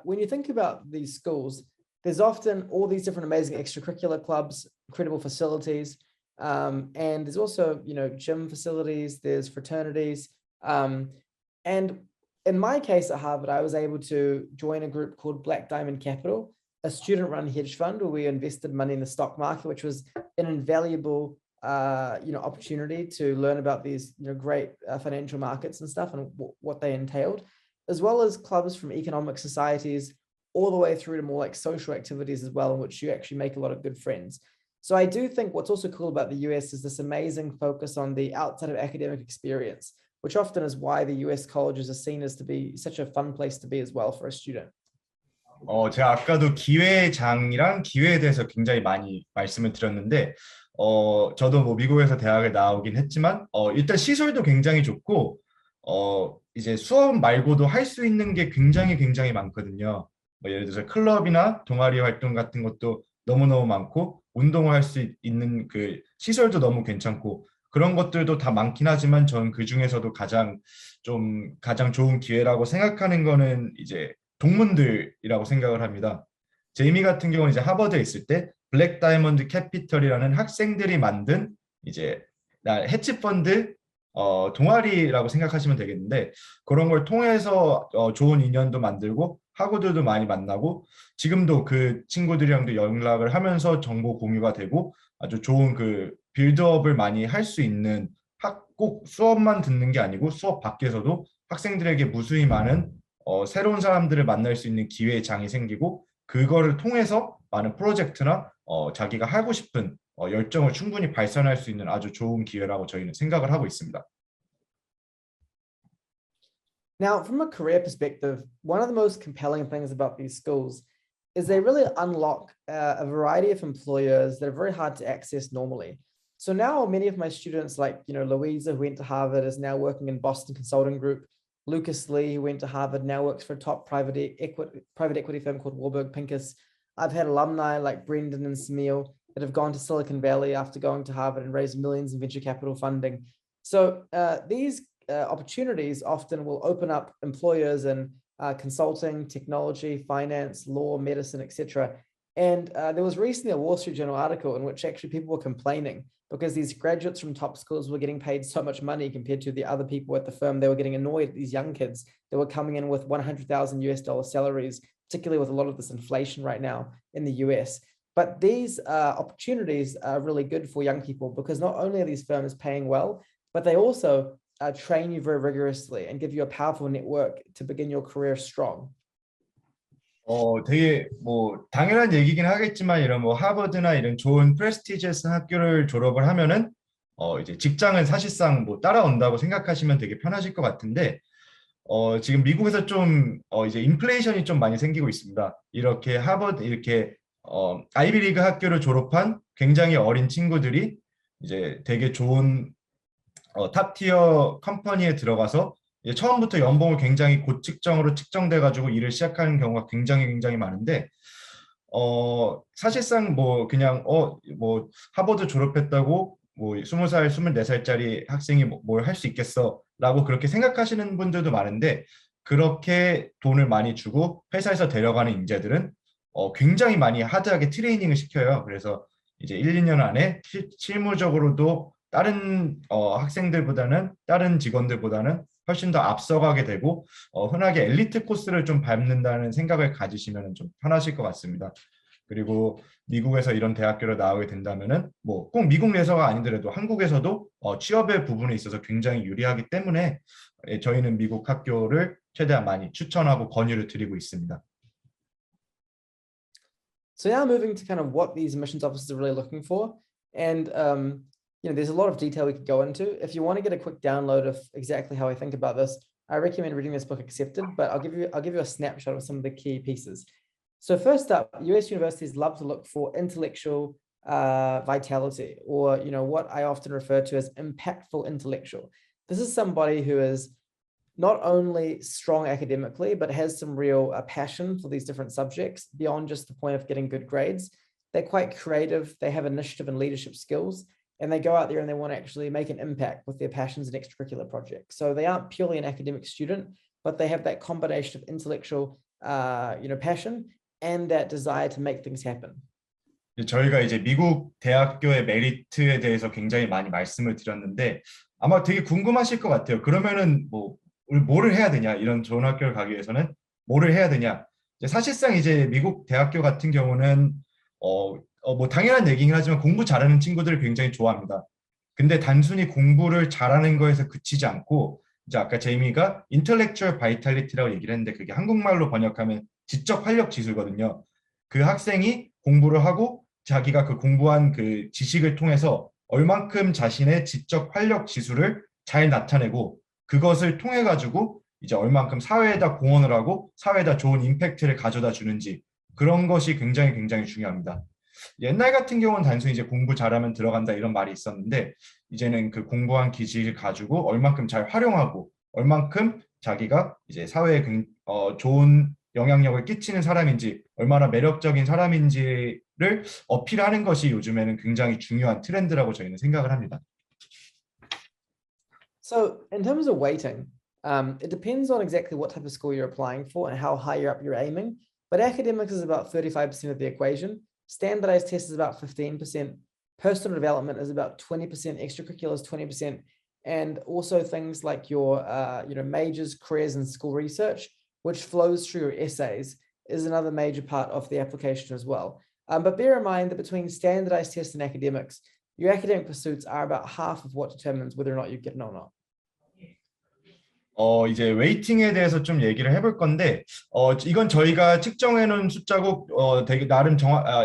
when you think about these schools, there's often all these different amazing extracurricular clubs, incredible facilities, and there's also, gym facilities, there's fraternities. And in my case at Harvard, I was able to join a group called Black Diamond Capital, a student-run hedge fund where we invested money in the stock market, which was an invaluable opportunity to learn about these great financial markets and stuff and what they entailed, as well as clubs from economic societies all the way through to more like social activities as well, in which you actually make a lot of good friends. So I do think what's also cool about the US is this amazing focus on the outside of academic experience, which often is why the US colleges are seen as to be such a fun place to be as well for a student. 제가 아까도 기회장이랑 기회에 대해서 굉장히 많이 말씀을 드렸는데, 저도 뭐 미국에서 대학을 나오긴 했지만, 일단 시설도 굉장히 좋고, 이제 수업 말고도 할 수 있는 게 굉장히 많거든요. 뭐 예를 들어서 클럽이나 동아리 활동 같은 것도 너무너무 많고, 운동을 할 수 있는 그 시설도 너무 괜찮고, 그런 것들도 다 많긴 하지만 전 그 중에서도 가장 좋은 기회라고 생각하는 거는 이제 동문들이라고 생각을 합니다. 제이미 같은 경우는 이제 하버드에 있을 때 블랙 다이몬드 캐피털이라는 학생들이 만든 이제 헤지 펀드 동아리라고 생각하시면 되겠는데 그런 걸 통해서 좋은 인연도 만들고 학우들도 많이 만나고 지금도 그 친구들이랑도 연락을 하면서 정보 공유가 되고 아주 좋은 그 빌드업을 많이 할 수 있는 꼭 수업만 듣는 게 아니고 수업 밖에서도 학생들에게 무수히 많은 새로운 사람들을 만날 수 있는 기회장이 생기고 그거를 통해서 많은 프로젝트나 자기가 하고 싶은 열정을 충분히 발산할 수 있는 아주 좋은 기회라고 저희는 생각을 하고 있습니다. Now, from a career perspective, one of the most compelling things about these schools is they really unlock a variety of employers that are very hard to access normally. So now many of my students, like Louisa, who went to Harvard, is now working in Boston Consulting Group. Lucas Lee, who went to Harvard, now works for a top private equity firm called Warburg Pincus. I've had alumni like Brendan and Samil that have gone to Silicon Valley after going to Harvard and raised millions in venture capital funding. So these opportunities often will open up employers in consulting, technology, finance, law, medicine, etc. And there was recently a Wall Street Journal article in which actually people were complaining because these graduates from top schools were getting paid so much money compared to the other people at the firm. They were getting annoyed at these young kids that were coming in with $100,000 salaries, particularly with a lot of this inflation right now in the US. But these opportunities are really good for young people because not only are these firms paying well, but they also train you very rigorously and give you a powerful network to begin your career strong. 되게 뭐 당연한 얘기긴 하겠지만 이런 뭐 하버드나 이런 좋은 프레스티지어스 학교를 졸업을 하면은 이제 직장은 사실상 뭐 따라온다고 생각하시면 되게 편하실 것 같은데 지금 미국에서 좀 이제 인플레이션이 좀 많이 생기고 있습니다. 이렇게 하버드 이렇게 아이비리그 학교를 졸업한 굉장히 어린 친구들이 이제 되게 좋은 탑티어 컴퍼니에 들어가서 처음부터 연봉을 굉장히 고측정으로 측정돼 가지고 일을 시작하는 경우가 굉장히 많은데 사실상 뭐 그냥 뭐 하버드 졸업했다고 뭐 20살, 24살짜리 학생이 뭘 할 수 있겠어라고 그렇게 생각하시는 분들도 많은데 그렇게 돈을 많이 주고 회사에서 데려가는 인재들은 굉장히 많이 하드하게 트레이닝을 시켜요. 그래서 이제 1, 2년 안에 실무적으로도 다른 학생들보다는 다른 직원들보다는 훨씬 더 앞서가게 되고 흔하게 엘리트 코스를 좀 밟는다는 생각을 가지시면 좀 편하실 것 같습니다. 그리고 미국에서 이런 대학교를 나오게 된다면은 뭐 꼭 미국 내에서가 아니더라도 한국에서도 취업의 부분에 있어서 굉장히 유리하기 때문에 저희는 미국 학교를 최대한 많이 추천하고 권유를 드리고 있습니다. So now moving to kind of what these admissions officers are really looking for, and there's a lot of detail we could go into. If you want to get a quick download of exactly how I think about this, I recommend reading this book, Accepted, but I'll give you a snapshot of some of the key pieces. So first up, US universities love to look for intellectual vitality, or what I often refer to as impactful intellectual. This is somebody who is not only strong academically, but has some real passion for these different subjects beyond just the point of getting good grades. They're quite creative, they have initiative and leadership skills, and they go out there and they want to actually make an impact with their passions and extracurricular projects. So they aren't purely an academic student, but they have that combination of intellectual passion and that desire to make things happen. 저희가 이제 미국 대학교의 메리트에 대해서 굉장히 많이 말씀을 드렸는데 아마 되게 궁금하실 것 같아요. 그러면은 뭐 우리 뭐를 해야 되냐, 이런 좋은 학교를 가기 위해서는 뭐를 해야 되냐. 사실상 이제 미국 대학교 같은 경우는 뭐 당연한 얘기긴 하지만 공부 잘하는 친구들을 굉장히 좋아합니다. 근데 단순히 공부를 잘하는 거에서 그치지 않고 이제 아까 제이미가 intellectual vitality라고 얘기를 했는데 그게 한국말로 번역하면 지적 활력 지수거든요. 그 학생이 공부를 하고 자기가 그 공부한 그 지식을 통해서 얼만큼 자신의 지적 활력 지수를 잘 나타내고 그것을 통해 가지고 이제 얼만큼 사회에다 공헌을 하고 사회에다 좋은 임팩트를 가져다 주는지, 그런 것이 굉장히 중요합니다. 옛날 같은 경우는 단순히 이제 공부 잘하면 들어간다 이런 말이 있었는데 이제는 그 공부한 기질을 가지고 얼만큼 잘 활용하고 얼만큼 자기가 이제 사회에 좋은 영향력을 끼치는 사람인지, 얼마나 매력적인 사람인지를 어필하는 것이 요즘에는 굉장히 중요한 트렌드라고 저희는 생각을 합니다. So in terms of weighting, it depends on exactly what type of school you're applying for and how high up you're aiming. But academics is about 35% of the equation. Standardized tests is about 15%. Personal development is about 20%. Extracurriculars 20%. And also things like your majors, careers, and school research, which flows through your essays, is another major part of the application as well. But bear in mind that between standardized tests and academics, your academic pursuits are about half of what determines whether or not you get it or not. 이제 웨이팅에 대해서 좀 얘기를 해볼 건데 이건 저희가 측정해 놓은 숫자고 되게 나름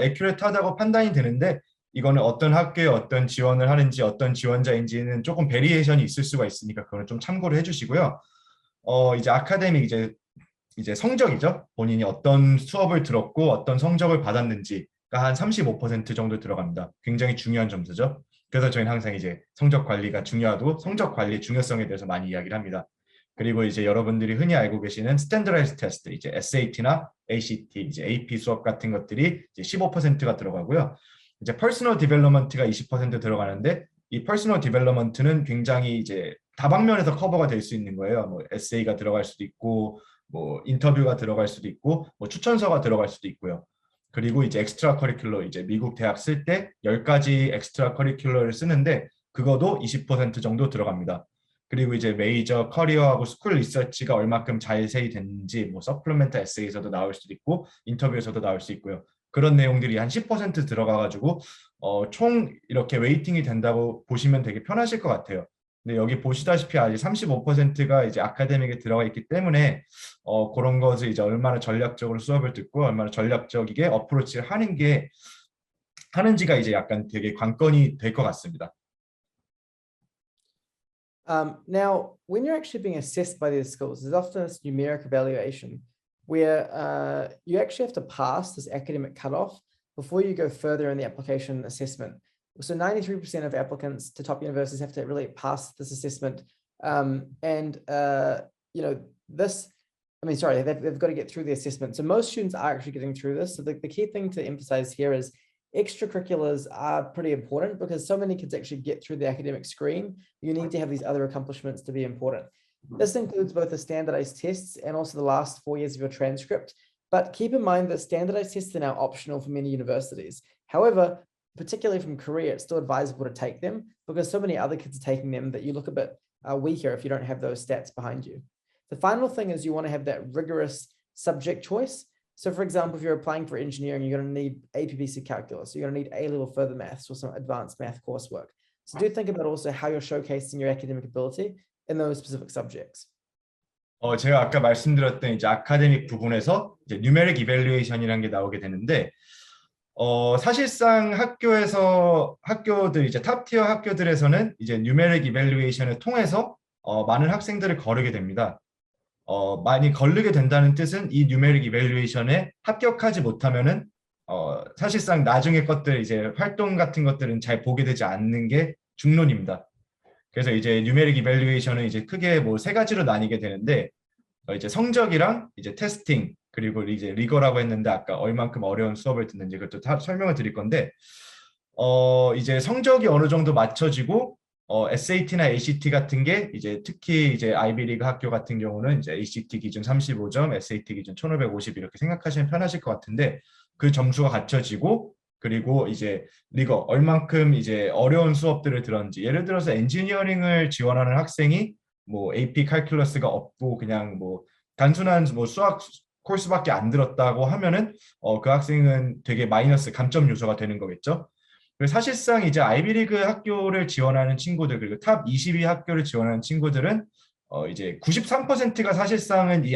애큐레이트하다고 판단이 되는데 이거는 어떤 학교에 어떤 지원을 하는지 어떤 지원자인지는 조금 베리에이션이 있을 수가 있으니까 그거는 좀 참고를 해주시고요. 이제 아카데믹 이제 이제 성적이죠. 본인이 어떤 수업을 들었고 어떤 성적을 받았는지가 한 35% 정도 들어갑니다. 굉장히 중요한 점수죠. 그래서 저희는 항상 이제 성적 관리가 중요하고 성적 관리의 중요성에 대해서 많이 이야기를 합니다. 그리고 이제 여러분들이 흔히 알고 계시는 스탠더라이즈 테스트, 이제 SAT나 ACT, 이제 AP 수업 같은 것들이 이제 15%가 들어가고요. 이제 퍼스널 디벨롭먼트가 20% 들어가는데 이 퍼스널 디벨롭먼트는 굉장히 이제 다방면에서 커버가 될 수 있는 거예요. 뭐 에세이가 들어갈 수도 있고, 뭐 인터뷰가 들어갈 수도 있고, 뭐 추천서가 들어갈 수도 있고요. 그리고 이제 엑스트라 커리큘러, 이제 미국 대학 쓸 때 10가지 엑스트라 커리큘러를 쓰는데 그거도 20% 정도 들어갑니다. 그리고 이제 메이저 커리어하고 스쿨 리서치가 얼마큼 자세히 됐는지 뭐 서플리멘트 에세이에서도 나올 수도 있고 인터뷰에서도 나올 수 있고요. 그런 내용들이 한 10% 들어가가지고 총 이렇게 웨이팅이 된다고 보시면 되게 편하실 것 같아요. 근데 여기 보시다시피 아직 35%가 이제 아카데믹에 들어가 있기 때문에 그런 것을 이제 얼마나 전략적으로 수업을 듣고 얼마나 전략적이게 어프로치를 하는지가 이제 약간 되게 관건이 될 것 같습니다. Now, when you're actually being assessed by these schools, there's often this numeric evaluation where you actually have to pass this academic cutoff before you go further in the application assessment. So 93% of applicants to top universities have to really pass this assessment. You know, they've got to get through the assessment. So most students are actually getting through this. So the key thing to emphasize here is extracurriculars are pretty important because so many kids actually get through the academic screen. You need to have these other accomplishments to be important. This includes both the standardized tests and also the last 4 years of your transcript. But keep in mind that standardized tests are now optional for many universities. However, particularly from Korea, it's still advisable to take them because so many other kids are taking them that you look a bit weaker if you don't have those stats behind you. The final thing is you want to have that rigorous subject choice. So for example, if you're applying for engineering, you're going to need APPC calculus. You're going to need A-level further maths or some advanced math coursework. So do think about also how you're showcasing your academic ability in those specific subjects. 제가 아까 말씀드렸던 이제 아카데믹 부분에서 이제 뉴메릭 이밸류에이션이라는 게 나오게 되는데 사실상 학교들 이제 탑티어 학교들에서는 이제 뉴메릭 이밸류에이션을 통해서 많은 학생들을 거르게 됩니다. 많이 거르게 된다는 뜻은 이 뉴메릭 이밸류에이션에 합격하지 못하면은 사실상 나중에 것들 이제 활동 같은 것들은 잘 보게 되지 않는 게 중론입니다. 그래서 이제 뉴메릭 이밸류에이션은 이제 크게 뭐 3가지로 나뉘게 되는데 이제 성적이랑 이제 테스팅 그리고 이제 리거라고 했는데 아까 얼만큼 어려운 수업을 듣는지 그것도 다 설명을 드릴 건데 이제 성적이 어느 정도 맞춰지고 SAT나 ACT 같은 게 이제 특히 이제 아이비리그 학교 같은 경우는 이제 ACT 기준 35점, SAT 기준 1550 이렇게 생각하시면 편하실 것 같은데 그 점수가 갖춰지고 그리고 이제 리거 얼만큼 이제 어려운 수업들을 들었는지 예를 들어서 엔지니어링을 지원하는 학생이 뭐 AP 칼큘러스가 없고 그냥 뭐 단순한 뭐 수학 코र्스밖에 안 들었다고 하면은 그 학생은 되게 마이너스 감점 요소가 되는 거겠죠. 그리고 사실상 이제 아이비리그 학교를 지원하는 친구들 그리고 탑 22 학교를 지원하는 친구들은 이제 93%가 사실상은 이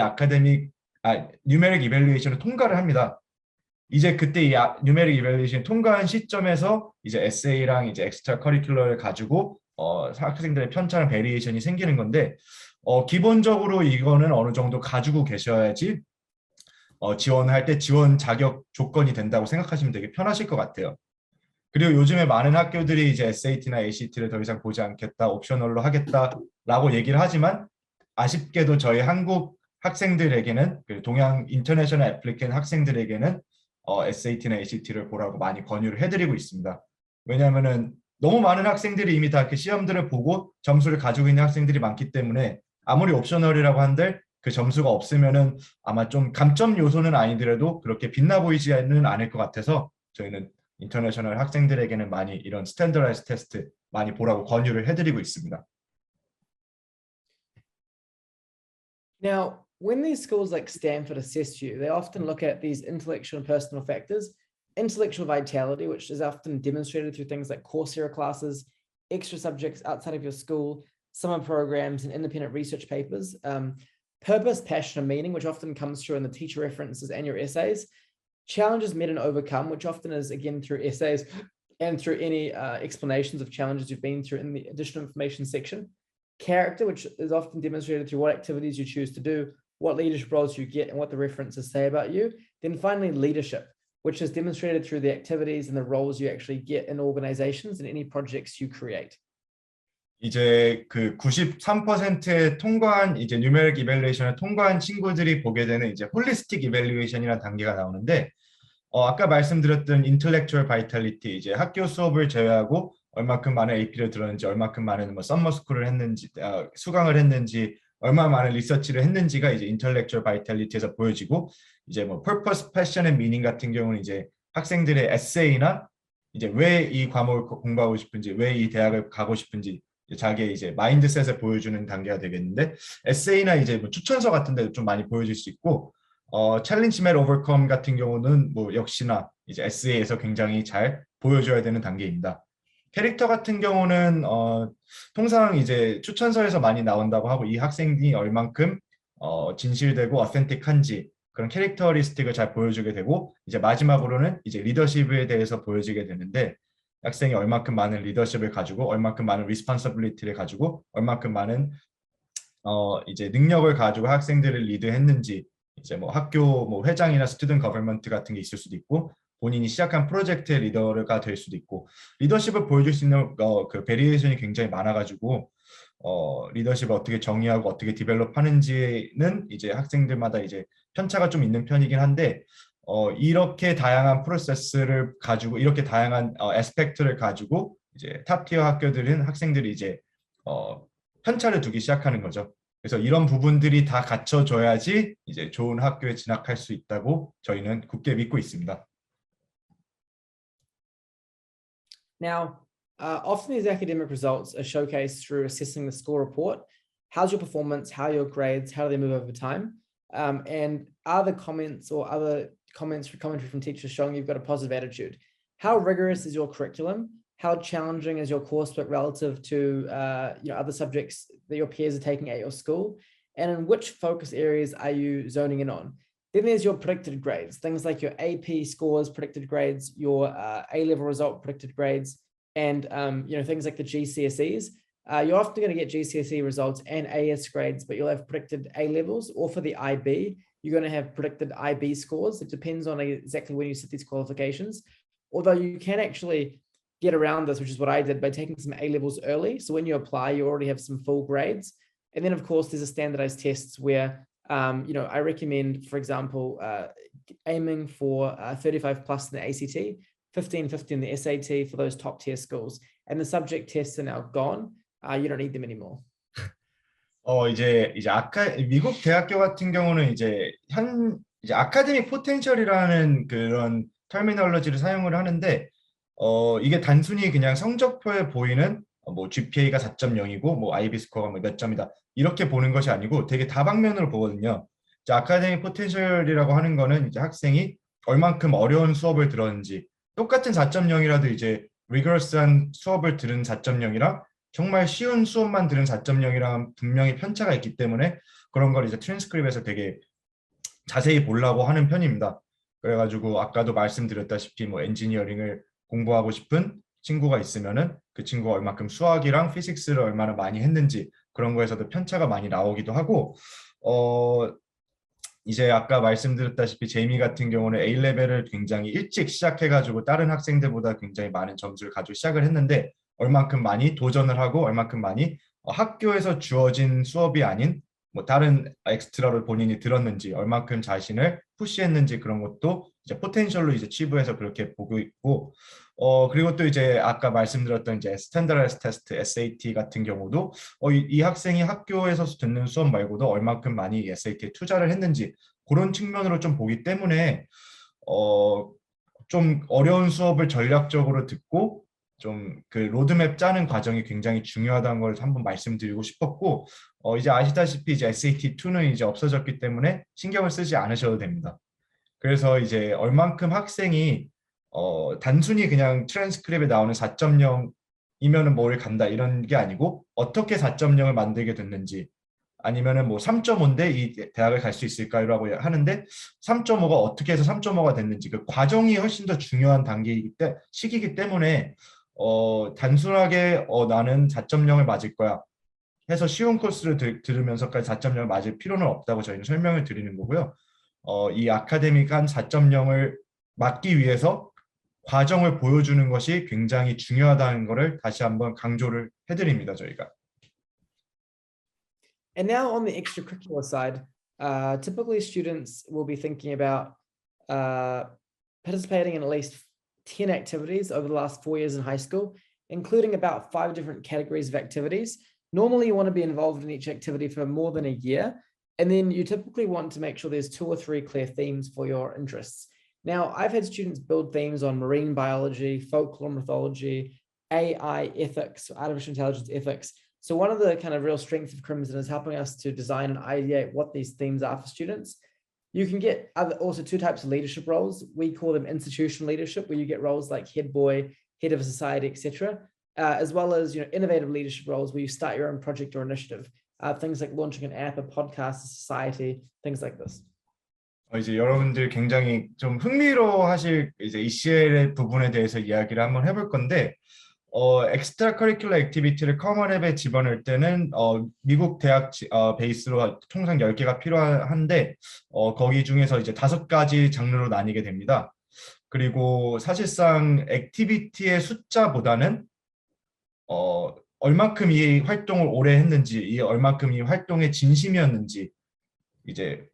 뉴메릭 이밸류에이션을 통과를 합니다. 이제 그때 이 뉴메릭 이밸류에이션 통과한 시점에서 이제 에세이랑 이제 엑스트라 커리큘러를 가지고 학생들의 편차랑 베리에이션이 생기는 건데 기본적으로 이거는 어느 정도 가지고 계셔야지 지원할 때 지원 자격 조건이 된다고 생각하시면 되게 편하실 것 같아요. 그리고 요즘에 많은 학교들이 이제 SAT나 ACT를 더 이상 보지 않겠다, 옵셔널로 하겠다라고 얘기를 하지만 아쉽게도 저희 한국 학생들에게는 동양 인터내셔널 애플리켄 학생들에게는 SAT나 ACT를 보라고 많이 권유를 해드리고 있습니다. 왜냐하면은 너무 많은 학생들이 이미 다 그 시험들을 보고 점수를 가지고 있는 학생들이 많기 때문에 아무리 옵셔널이라고 한들 그 점수가 없으면은 아마 좀 감점 요소는 아니더라도 그렇게 빛나 보이지는 않을 것 같아서 저희는 인터내셔널 학생들에게는 많이 이런 스탠더라이즈 테스트 많이 보라고 권유를 해드리고 있습니다. Now, when these schools like Stanford assess you, they often look at these intellectual and personal factors, intellectual vitality, which is often demonstrated through things like Coursera classes, extra subjects outside of your school, summer programs, and independent research papers, purpose, passion, and meaning, which often comes through in the teacher references and your essays, challenges met and overcome, which often is, again, through essays and through any explanations of challenges you've been through in the additional information section, character, which is often demonstrated through what activities you choose to do, what leadership roles you get and what the references say about you. Then finally, leadership, which is demonstrated through the activities and the roles you actually get in organizations and any projects you create. 이제 그 93%의 통과한 이제 뉴메릭 이밸루에이션을 통과한 친구들이 보게 되는 이제 홀리스틱 이밸루에이션이라는 단계가 나오는데 아까 말씀드렸던 인텔렉추얼 바이탈리티 이제 학교 수업을 제외하고 얼마큼 많은 AP를 들었는지 얼마큼 많은 뭐 썸머스쿨을 했는지 수강을 했는지 얼마 많은 리서치를 했는지가 이제 인텔렉추얼 바이탈리티에서 보여지고 이제 뭐 퍼포스 패션 앤 미닝 같은 경우는 이제 학생들의 에세이나 이제 왜 이 과목을 공부하고 싶은지 왜 이 대학을 가고 싶은지 자기의 이제 마인드셋을 보여주는 단계가 되겠는데 에세이나 이제 뭐 추천서 같은 데도 좀 많이 보여줄 수 있고 챌린지 맷 오버컴 같은 경우는 뭐 역시나 이제 에세이에서 굉장히 잘 보여줘야 되는 단계입니다. 캐릭터 같은 경우는 통상 이제 추천서에서 많이 나온다고 하고 이 학생이 얼만큼 진실되고 어센틱한지 그런 캐릭터리스틱을 잘 보여주게 되고 이제 마지막으로는 이제 리더십에 대해서 보여지게 되는데 학생이 얼만큼 많은 리더십을 가지고 얼만큼 많은 리스폰서빌리티를 가지고 얼만큼 많은 이제 능력을 가지고 학생들을 리드했는지 이제 뭐 학교 뭐 회장이나 스튜던트 거버먼트 같은 게 있을 수도 있고 본인이 시작한 프로젝트의 리더가 될 수도 있고 리더십을 보여줄 수 있는 그 베리에이션이 굉장히 많아가지고 리더십을 어떻게 정의하고 어떻게 디벨롭하는지는 이제 학생들마다 이제 편차가 좀 있는 편이긴 한데 이렇게 다양한 프로세스를 가지고 이렇게 다양한 애스펙트를 가지고 이제 탑티어 학교들은 학생들이 이제 편차를 두기 시작하는 거죠. 그래서 이런 부분들이 다 갖춰져야지 이제 좋은 학교에 진학할 수 있다고 저희는 굳게 믿고 있습니다. Now, often these academic results are showcased through assessing the score report. How's your performance? How are your grades? How do they move over time? And are the comments or other commentary from teachers showing you've got a positive attitude? How rigorous is your curriculum? How challenging is your coursework relative to other subjects that your peers are taking at your school? And in which focus areas are you zoning in on? Then there's your predicted grades, things like your AP scores, predicted grades, your A-level result predicted grades, and things like the GCSEs. You're often going to get GCSE results and AS grades, but you'll have predicted A levels, or for the IB, you're going to have predicted IB scores. It depends on exactly when you set these qualifications. Although you can actually get around this, which is what I did, by taking some A levels early. So when you apply, you already have some full grades. And then of course, there's a standardized tests where, I recommend, for example, aiming for 35 plus in the ACT, 1550 in the SAT for those top tier schools. And the subject tests are now gone. You don't need them anymore. 이제 미국 대학교 같은 경우는 이제 아카데믹 포텐셜이라는 그런 터미널로지를 사용을 하는데 이게 단순히 그냥 성적표에 보이는 뭐 GPA가 4.0이고 뭐 IB 스코어가 뭐 몇 점이다 이렇게 보는 것이 아니고 되게 다방면으로 보거든요. 이제 아카데믹 포텐셜이라고 하는 거는 이제 학생이 얼만큼 어려운 수업을 들었는지 똑같은 4.0이라도 이제 리거러스한 수업을 들은 4.0이랑 정말 쉬운 수업만 들은 4.0이랑 분명히 편차가 있기 때문에 그런 걸 이제 트랜스크립에서 되게 자세히 보려고 하는 편입니다. 그래가지고 아까도 말씀드렸다시피 뭐 엔지니어링을 공부하고 싶은 친구가 있으면은 그 친구가 얼마큼 수학이랑 피직스를 얼마나 많이 했는지 그런 거에서도 편차가 많이 나오기도 하고 이제 아까 말씀드렸다시피 제이미 같은 경우는 A레벨을 굉장히 일찍 시작해가지고 다른 학생들보다 굉장히 많은 점수를 가지고 시작을 했는데 얼만큼 많이 도전을 하고 얼만큼 많이 학교에서 주어진 수업이 아닌 뭐 다른 엑스트라를 본인이 들었는지 얼만큼 자신을 푸시했는지 그런 것도 이제 포텐셜로 이제 치부해서 그렇게 보고 있고 그리고 또 이제 아까 말씀드렸던 이제 스탠더라이즈 테스트 SAT 같은 경우도 이 학생이 학교에서 듣는 수업 말고도 얼만큼 많이 SAT에 투자를 했는지 그런 측면으로 좀 보기 때문에 좀 어려운 수업을 전략적으로 듣고 좀 그 로드맵 짜는 과정이 굉장히 중요하다는 걸 한번 말씀드리고 싶었고 이제 아시다시피 이제 SAT2는 이제 없어졌기 때문에 신경을 쓰지 않으셔도 됩니다. 그래서 이제 얼만큼 학생이 단순히 그냥 트랜스크립에 나오는 4.0이면은 뭐를 간다 이런 게 아니고 어떻게 4.0을 만들게 됐는지 아니면은 뭐 3.5인데 이 대학을 갈 수 있을까라고 하는데 3.5가 어떻게 해서 3.5가 됐는지 그 과정이 훨씬 더 중요한 시기이기 때문에 단순하게 나는 4.0을 맞을 거야 해서 쉬운 코스를 들으면서까지 4.0을 맞을 필요는 없다고 저희는 설명을 드리는 거고요. 이 아카데믹 한 4.0을 맞기 위해서 과정을 보여주는 것이 굉장히 중요하다는 것을 다시 한번 강조를 해드립니다, 저희가. And now on the extracurricular side, typically students will be thinking about participating in at least 10 activities over the last 4 years in high school, including about 5 different categories of activities. Normally, you want to be involved in each activity for more than a year, and then you typically want to make sure there's 2 or 3 clear themes for your interests. Now, I've had students build themes on marine biology, folklore mythology, AI ethics, artificial intelligence ethics. So one of the kind of real strengths of Crimson is helping us to design and ideate what these themes are for students. You can get also 2 types of leadership roles. We call them institutional leadership, where you get roles like head boy, head of a society, etc., as well as innovative leadership roles where you start your own project or initiative. Things like launching an app, a podcast, a society, things like this. 이제 여러분들 굉장히 좀 흥미로워하실 이제 ECL의 부분에 대해서 이야기를 한번 해볼 건데, 엑스트라 커리큘러 액티비티를 커먼앱에 집어넣을 때는 미국 대학 베이스로 통상 10개가 필요한데 거기 중에서 이제 5가지 장르로 나뉘게 됩니다. 그리고 사실상 액티비티의 숫자보다는 얼만큼 이 활동을 오래 했는지, 얼만큼 이 활동에 진심이었는지, 이제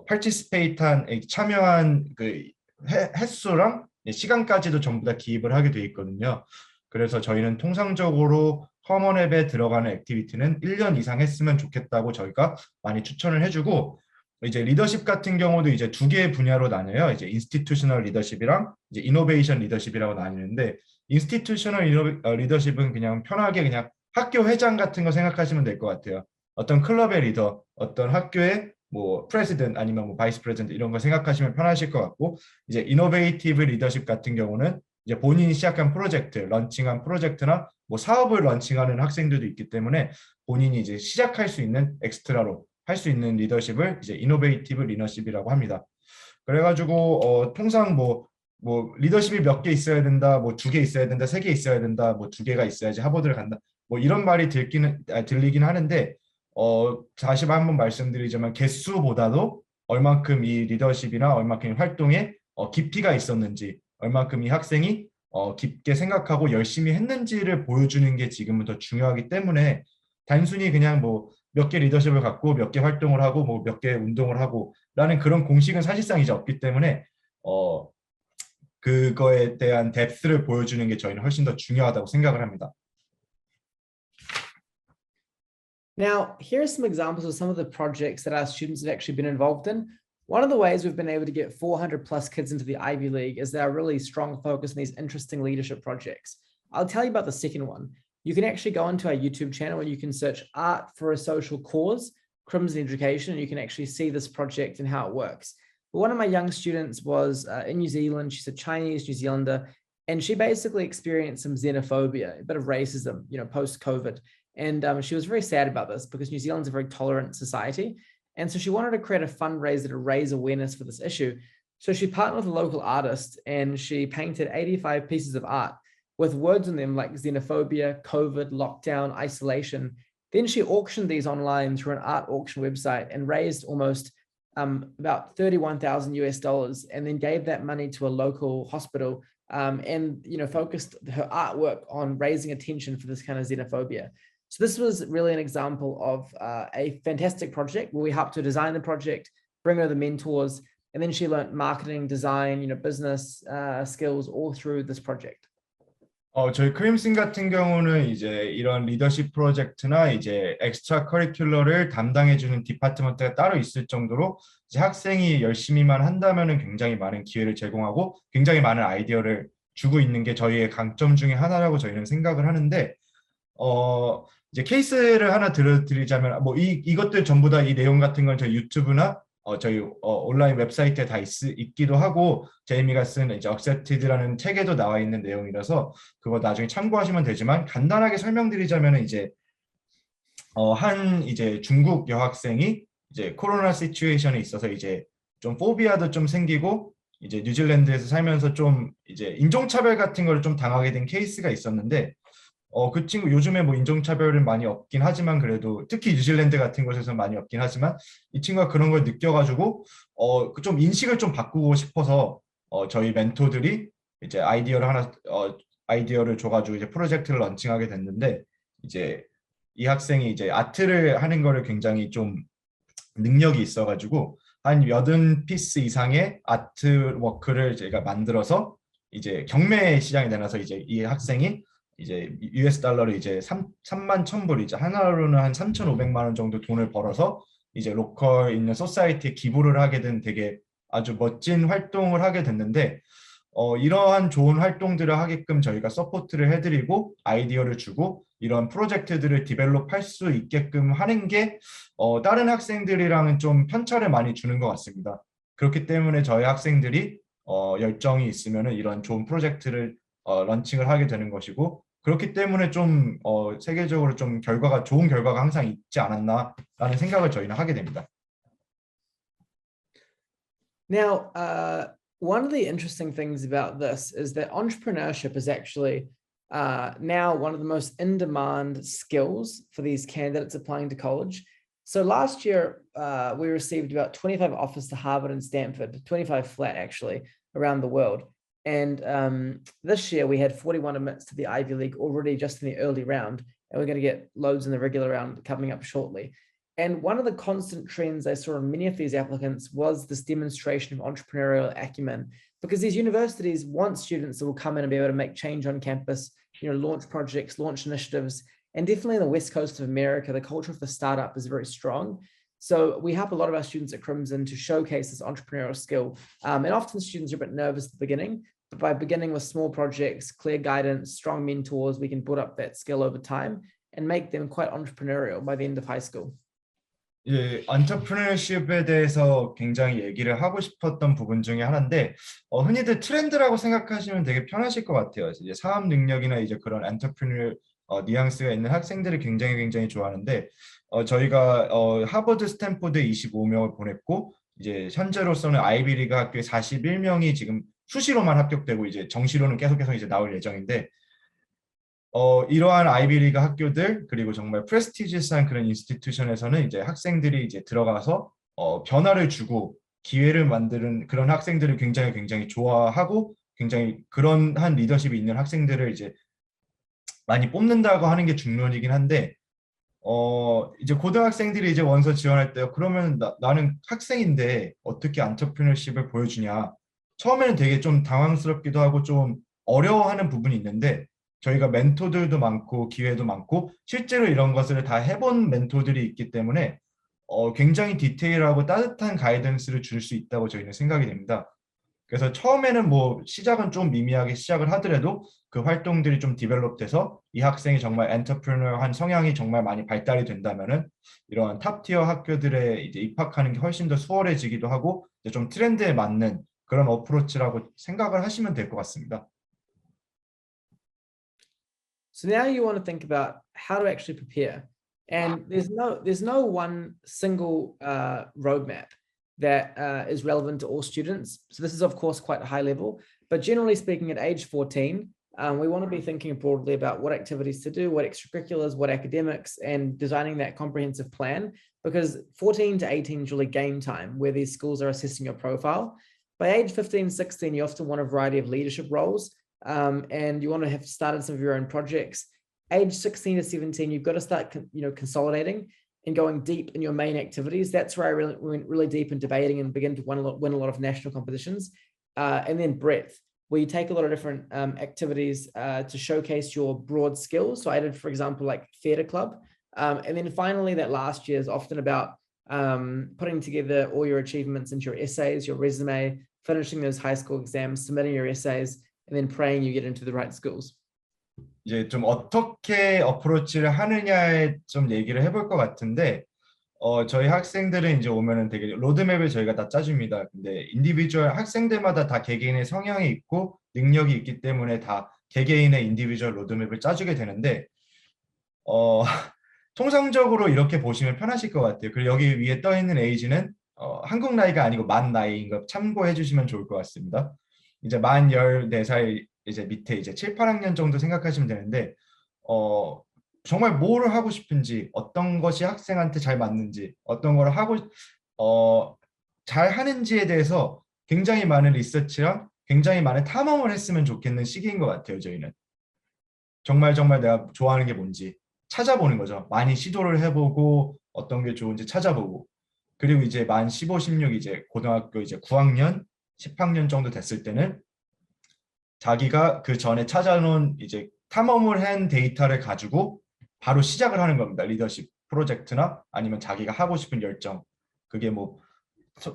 participate한 참여한 그 횟수랑 시간까지도 전부 다 기입을 하게 돼 있거든요. 그래서 저희는 통상적으로 커먼앱에 들어가는 액티비티는 1년 이상 했으면 좋겠다고 저희가 많이 추천을 해주고, 이제 리더십 같은 경우도 이제 2개의 분야로 나뉘어요. 이제 인스티튜셔널 리더십이랑 이제 이노베이션 리더십이라고 나뉘는데, 인스티튜셔널 리더십은 그냥 편하게 그냥 학교 회장 같은 거 생각하시면 될 것 같아요. 어떤 클럽의 리더, 어떤 학교의 뭐 프레지던트 아니면 뭐 바이스 프레지던트 이런 거 생각하시면 편하실 것 같고, 이제 이노베이티브 리더십 같은 경우는 이제 본인이 시작한 프로젝트, 런칭한 프로젝트나 뭐 사업을 런칭하는 학생들도 있기 때문에 본인이 이제 시작할 수 있는 엑스트라로 할 수 있는 리더십을 이제 이노베이티브 리더십이라고 합니다. 그래가지고 통상 뭐 리더십이 몇 개 있어야 된다, 뭐 2개 있어야 된다, 3개 있어야 된다, 뭐 2개가 있어야지 하버드를 간다, 뭐 이런 말이 들리긴 하는데 다시 한번 말씀드리자면 개수보다도 얼만큼 이 리더십이나 얼만큼 활동에 깊이가 있었는지, 얼만큼 이 학생이 깊게 생각하고 열심히 했는지를 보여주는 게 지금은 더 중요하기 때문에 단순히 그냥 뭐 몇 개 리더십을 갖고 몇 개 활동을 하고 뭐 몇 개 운동을 하고 라는 그런 공식은 사실상 이제 없기 때문에 그거에 대한 뎁스를 보여주는 게 저희는 훨씬 더 중요하다고 생각을 합니다. Now, here are some examples of some of the projects that our students have actually been involved in. One of the ways we've been able to get 400 plus kids into the Ivy League is their really strong focus on these interesting leadership projects. I'll tell you about the second one. You can actually go onto our YouTube channel and you can search Art for a Social Cause, Crimson Education, and you can actually see this project and how it works. But one of my young students was in New Zealand. She's a Chinese New Zealander, and she basically experienced some xenophobia, a bit of racism, post-COVID. And she was very sad about this because New Zealand's a very tolerant society. And so she wanted to create a fundraiser to raise awareness for this issue. So she partnered with a local artist and she painted 85 pieces of art with words in them like xenophobia, COVID, lockdown, isolation. Then she auctioned these online through an art auction website and raised almost about $31,000 and then gave that money to a local hospital and focused her artwork on raising attention for this kind of xenophobia. So this was really an example of a fantastic project where we helped her design the project, bring her the mentors, and then she learned marketing, design, business skills all through this project. 저희 크림슨 같은 경우는 이제 이런 리더십 프로젝트나 이제 엑스트라 커리큘러를 담당해주는 디파트먼트가 따로 있을 정도로 이제 학생이 열심히만 한다면은 굉장히 많은 기회를 제공하고 굉장히 많은 아이디어를 주고 있는 게 저희의 강점 중에 하나라고 저희는 생각을 하는데, 이제 케이스를 하나 들어드리자면 뭐 이것들 전부 다 이 내용 같은 건 저희 유튜브나 저희 온라인 웹사이트에 다 있기도 하고 제이미가 쓴 이제 Accepted라는 책에도 나와 있는 내용이라서 그거 나중에 참고하시면 되지만, 간단하게 설명드리자면 이제 한 이제 중국 여학생이 이제 코로나 시츄에이션에 있어서 이제 좀 포비아도 좀 생기고 이제 뉴질랜드에서 살면서 좀 이제 인종차별 같은 걸 좀 당하게 된 케이스가 있었는데, 그 친구 요즘에 뭐 인종차별은 많이 없긴 하지만 그래도 특히 뉴질랜드 같은 곳에서 많이 없긴 하지만 이 친구가 그런 걸 느껴가지고 그좀 인식을 좀 바꾸고 싶어서 저희 멘토들이 이제 아이디어를 줘가지고 이제 프로젝트를 런칭하게 됐는데 이제 이 학생이 이제 아트를 하는 거를 굉장히 좀 능력이 있어가지고 한 80피스 이상의 아트워크를 제가 만들어서 이제 경매 시장에 내놔서 이제 이 학생이 이제 US 달러로 이제 3만 1,000불 이제 하나로는 한 3,500만 원 정도 돈을 벌어서 이제 로컬 있는 소사이티에 기부를 하게 된 되게 아주 멋진 활동을 하게 됐는데 이러한 좋은 활동들을 하게끔 저희가 서포트를 해드리고 아이디어를 주고 이런 프로젝트들을 디벨롭할 수 있게끔 하는 게 다른 학생들이랑은 좀 편차를 많이 주는 것 같습니다. 그렇기 때문에 저희 학생들이 열정이 있으면 이런 좋은 프로젝트를 런칭을 하게 되는 것이고 그렇기 때문에 좀 세계적으로 좀 좋은 결과가 항상 있지 않았나라는 생각을 저희는 하게 됩니다. Now, one of the interesting things about this is that entrepreneurship is actually now one of the most in-demand skills for these candidates applying to college. So last year, we received about 25 offers to Harvard and Stanford, 25 flat actually, around the world. And this year we had 41 admits to the Ivy League already just in the early round, and we're going to get loads in the regular round coming up shortly. And one of the constant trends I saw in many of these applicants was this demonstration of entrepreneurial acumen, because these universities want students that will come in and be able to make change on campus, launch projects, launch initiatives. And definitely in the West Coast of America, the culture of the startup is very strong. So we help a lot of our students at Crimson to showcase this entrepreneurial skill. And often students are a bit nervous at the beginning, but by beginning with small projects, clear guidance, strong mentors, we can build up that skill over time and make them quite entrepreneurial by the end of high school. 예, 엔터프레너십에 대해서 굉장히 얘기를 하고 싶었던 부분 중에 하나인데 흔히들 트렌드라고 생각하시면 되게 편하실 것 같아요. 이제 사업 능력이나 이제 그런 엔터프레너 뉘앙스가 있는 학생들을 굉장히 좋아하는데 저희가 하버드, 스탠포드 25명을 보냈고 이제 현재로서는 아이비리그 학교에 41명이 지금 수시로만 합격되고 이제 정시로는 계속해서 이제 나올 예정인데 이러한 아이비리그 학교들 그리고 정말 프레스티지스한 그런 인스티튜션에서는 이제 학생들이 이제 들어가서 변화를 주고 기회를 만드는 그런 학생들을 굉장히 좋아하고 굉장히 그런 한 리더십이 있는 학생들을 이제 많이 뽑는다고 하는 게 중론이긴 한데 이제 고등학생들이 이제 원서 지원할 때 그러면 나는 학생인데 어떻게 엔터프레너십을 보여주냐 처음에는 되게 좀 당황스럽기도 하고 좀 어려워하는 부분이 있는데 저희가 멘토들도 많고 기회도 많고 실제로 이런 것을 다 해본 멘토들이 있기 때문에 굉장히 디테일하고 따뜻한 가이던스를 줄 수 있다고 저희는 생각이 됩니다. 그래서 처음에는 뭐 시작은 좀 미미하게 시작을 하더라도 그 활동들이 좀 디벨롭돼서 이 학생이 정말 엔터프레너한 성향이 정말 많이 발달이 된다면은 이러한 탑티어 학교들에 이제 입학하는 게 훨씬 더 수월해지기도 하고 이제 좀 트렌드에 맞는 그런 어프로치라고 생각을 하시면 될 것 같습니다. So now you want to think about how to actually prepare. And there's no one single roadmap that is relevant to all students. So this is of course quite high level, but generally speaking at age 14, we want to be thinking broadly about what activities to do, what extracurriculars, what academics, and designing that comprehensive plan, because 14 to 18 is really game time where these schools are assessing your profile. By age 15, 16, you often want a variety of leadership roles. And you want to have started some of your own projects. Age 16 to 17, you've got to start, consolidating and going deep in your main activities. That's where I went really deep in debating and begin to win a lot of national competitions. And then breadth, where you take a lot of different activities to showcase your broad skills. So I did, for example, like theatre club. And then finally, that last year is often about putting together all your achievements into your essays, your resume, finishing those high school exams, submitting your essays, and then praying you get into the right schools. 이제 좀 어떻게 어프로치를 하느냐에 좀 얘기를 해볼 것 같은데 저희 학생들은 이제 오면은 되게 로드맵을 저희가 다 짜줍니다. 근데 인디비주얼 학생들마다 다 개개인의 성향이 있고 능력이 있기 때문에 다 개개인의 인디비주얼 로드맵을 짜주게 되는데 통상적으로 이렇게 보시면 편하실 것 같아요. 그리고 여기 위에 떠 있는 에이지는 한국 나이가 아니고 만 나이인 거 참고해 주시면 좋을 것 같습니다. 이제 만 14살 이제 밑에 이제 7, 8학년 정도 생각하시면 되는데 정말 뭘 하고 싶은지, 어떤 것이 학생한테 잘 맞는지, 어떤 걸 하고 잘 하는지에 대해서 굉장히 많은 리서치랑 굉장히 많은 탐험을 했으면 좋겠는 시기인 것 같아요. 저희는 정말 정말 내가 좋아하는 게 뭔지 찾아보는 거죠. 많이 시도를 해보고 어떤 게 좋은지 찾아보고, 그리고 이제 만 15, 16 이제 고등학교 이제 9학년, 10학년 정도 됐을 때는 자기가 그 전에 찾아놓은 이제 탐험을 한 데이터를 가지고 바로 시작을 하는 겁니다. 리더십 프로젝트나 아니면 자기가 하고 싶은 열정. 그게 뭐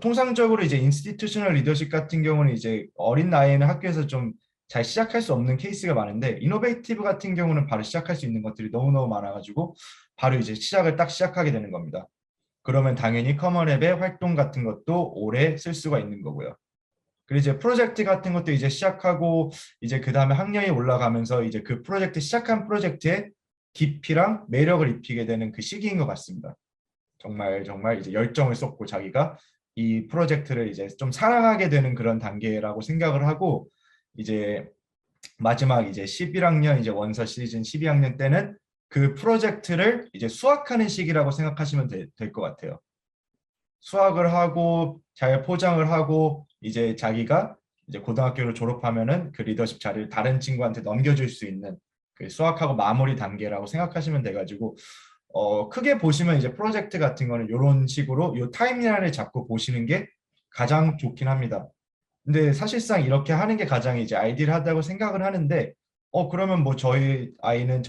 통상적으로 이제 인스티튜셔널 리더십 같은 경우는 이제 어린 나이에는 학교에서 좀 잘 시작할 수 없는 케이스가 많은데, 이노베이티브 같은 경우는 바로 시작할 수 있는 것들이 너무너무 많아가지고 바로 이제 시작을 딱 시작하게 되는 겁니다. 그러면 당연히 커먼앱의 활동 같은 것도 오래 쓸 수가 있는 거고요. 그리고 이제 프로젝트 같은 것도 이제 시작하고 이제 그 다음에 학년이 올라가면서 이제 그 프로젝트 시작한 프로젝트에 깊이랑 매력을 입히게 되는 그 시기인 것 같습니다. 정말 정말 이제 열정을 쏟고 자기가 이 프로젝트를 이제 좀 사랑하게 되는 그런 단계라고 생각을 하고, 이제 마지막 이제 11학년 이제 원서 시즌 12학년 때는 그 프로젝트를 이제 수학하는 시기라고 생각하시면 될 것 같아요. 수학을 하고 잘 포장을 하고 이제 자기가 이제 고등학교를 졸업하면은 그 리더십 자리를 다른 친구한테 넘겨줄 수 있는 그 수학하고 마무리 단계라고 생각하시면 돼가지고, 크게 보시면 이제 프로젝트 같은 거는 이런 식으로 이 타임라인을 잡고 보시는 게 가장 좋긴 합니다. 근데 사실상 이렇게 하는 게 가장 이제 아이디어하다고 생각을 하는데, 그러면 뭐 저희 아이는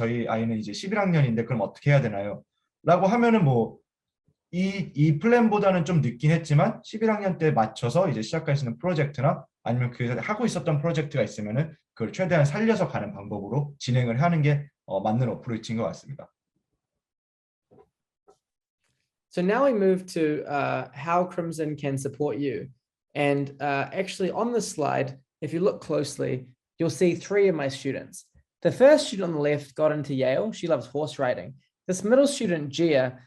이제 11학년인데 그럼 어떻게 해야 되나요? 라고 하면은 뭐 이 플랜보다는 좀 늦긴 했지만 11학년 때 맞춰서 이제 시작할 수 있는 프로젝트나 아니면 그 하고 있었던 프로젝트가 있으면은 그걸 최대한 살려서 가는 방법으로 진행을 하는 게 맞는 어프로치인 것 같습니다. So now we move to how Crimson can support you. And actually on this slide, if you look closely, you'll see three of my students. The first student on the left got into Yale. She loves horse riding. This middle student, Gia,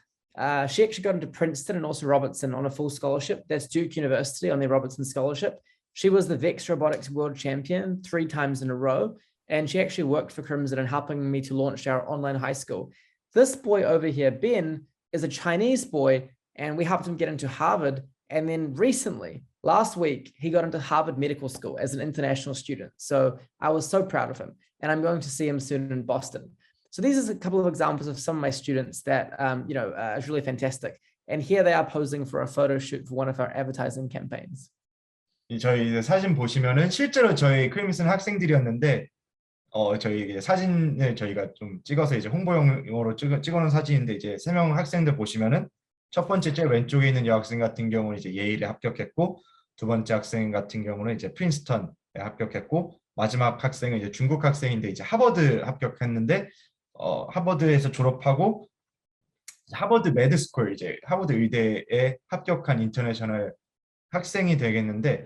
she actually got into Princeton and also Robertson on a full scholarship. That's Duke University on their Robertson scholarship. She was the VEX Robotics World Champion 3 times in a row. And she actually worked for Crimson in helping me to launch our online high school. This boy over here, Ben, is a Chinese boy, and we helped him get into Harvard. And then recently, last week, he got into Harvard Medical School as an international student. So I was so proud of him, and I'm going to see him soon in Boston. So these are a couple of examples of some of my students that, is really fantastic. And here they are posing for a photo shoot for one of our advertising campaigns. 저희 사진 보시면은 실제로 저희 크리미슨 학생들이었는데, 저희 이제 사진을 저희가 좀 찍어서 이제 홍보용으로 찍어놓은 사진인데, 이제 3명 학생들 보시면은 첫 번째 제일 왼쪽에 있는 여학생 같은 경우는 이제 예일에 합격했고, 두 번째 학생 같은 경우는 이제 프린스턴에 합격했고, 마지막 학생은 이제 중국 학생인데 이제 하버드 합격했는데, 하버드에서 졸업하고 하버드 매드스쿨 이제 하버드 의대에 합격한 인터내셔널 학생이 되겠는데,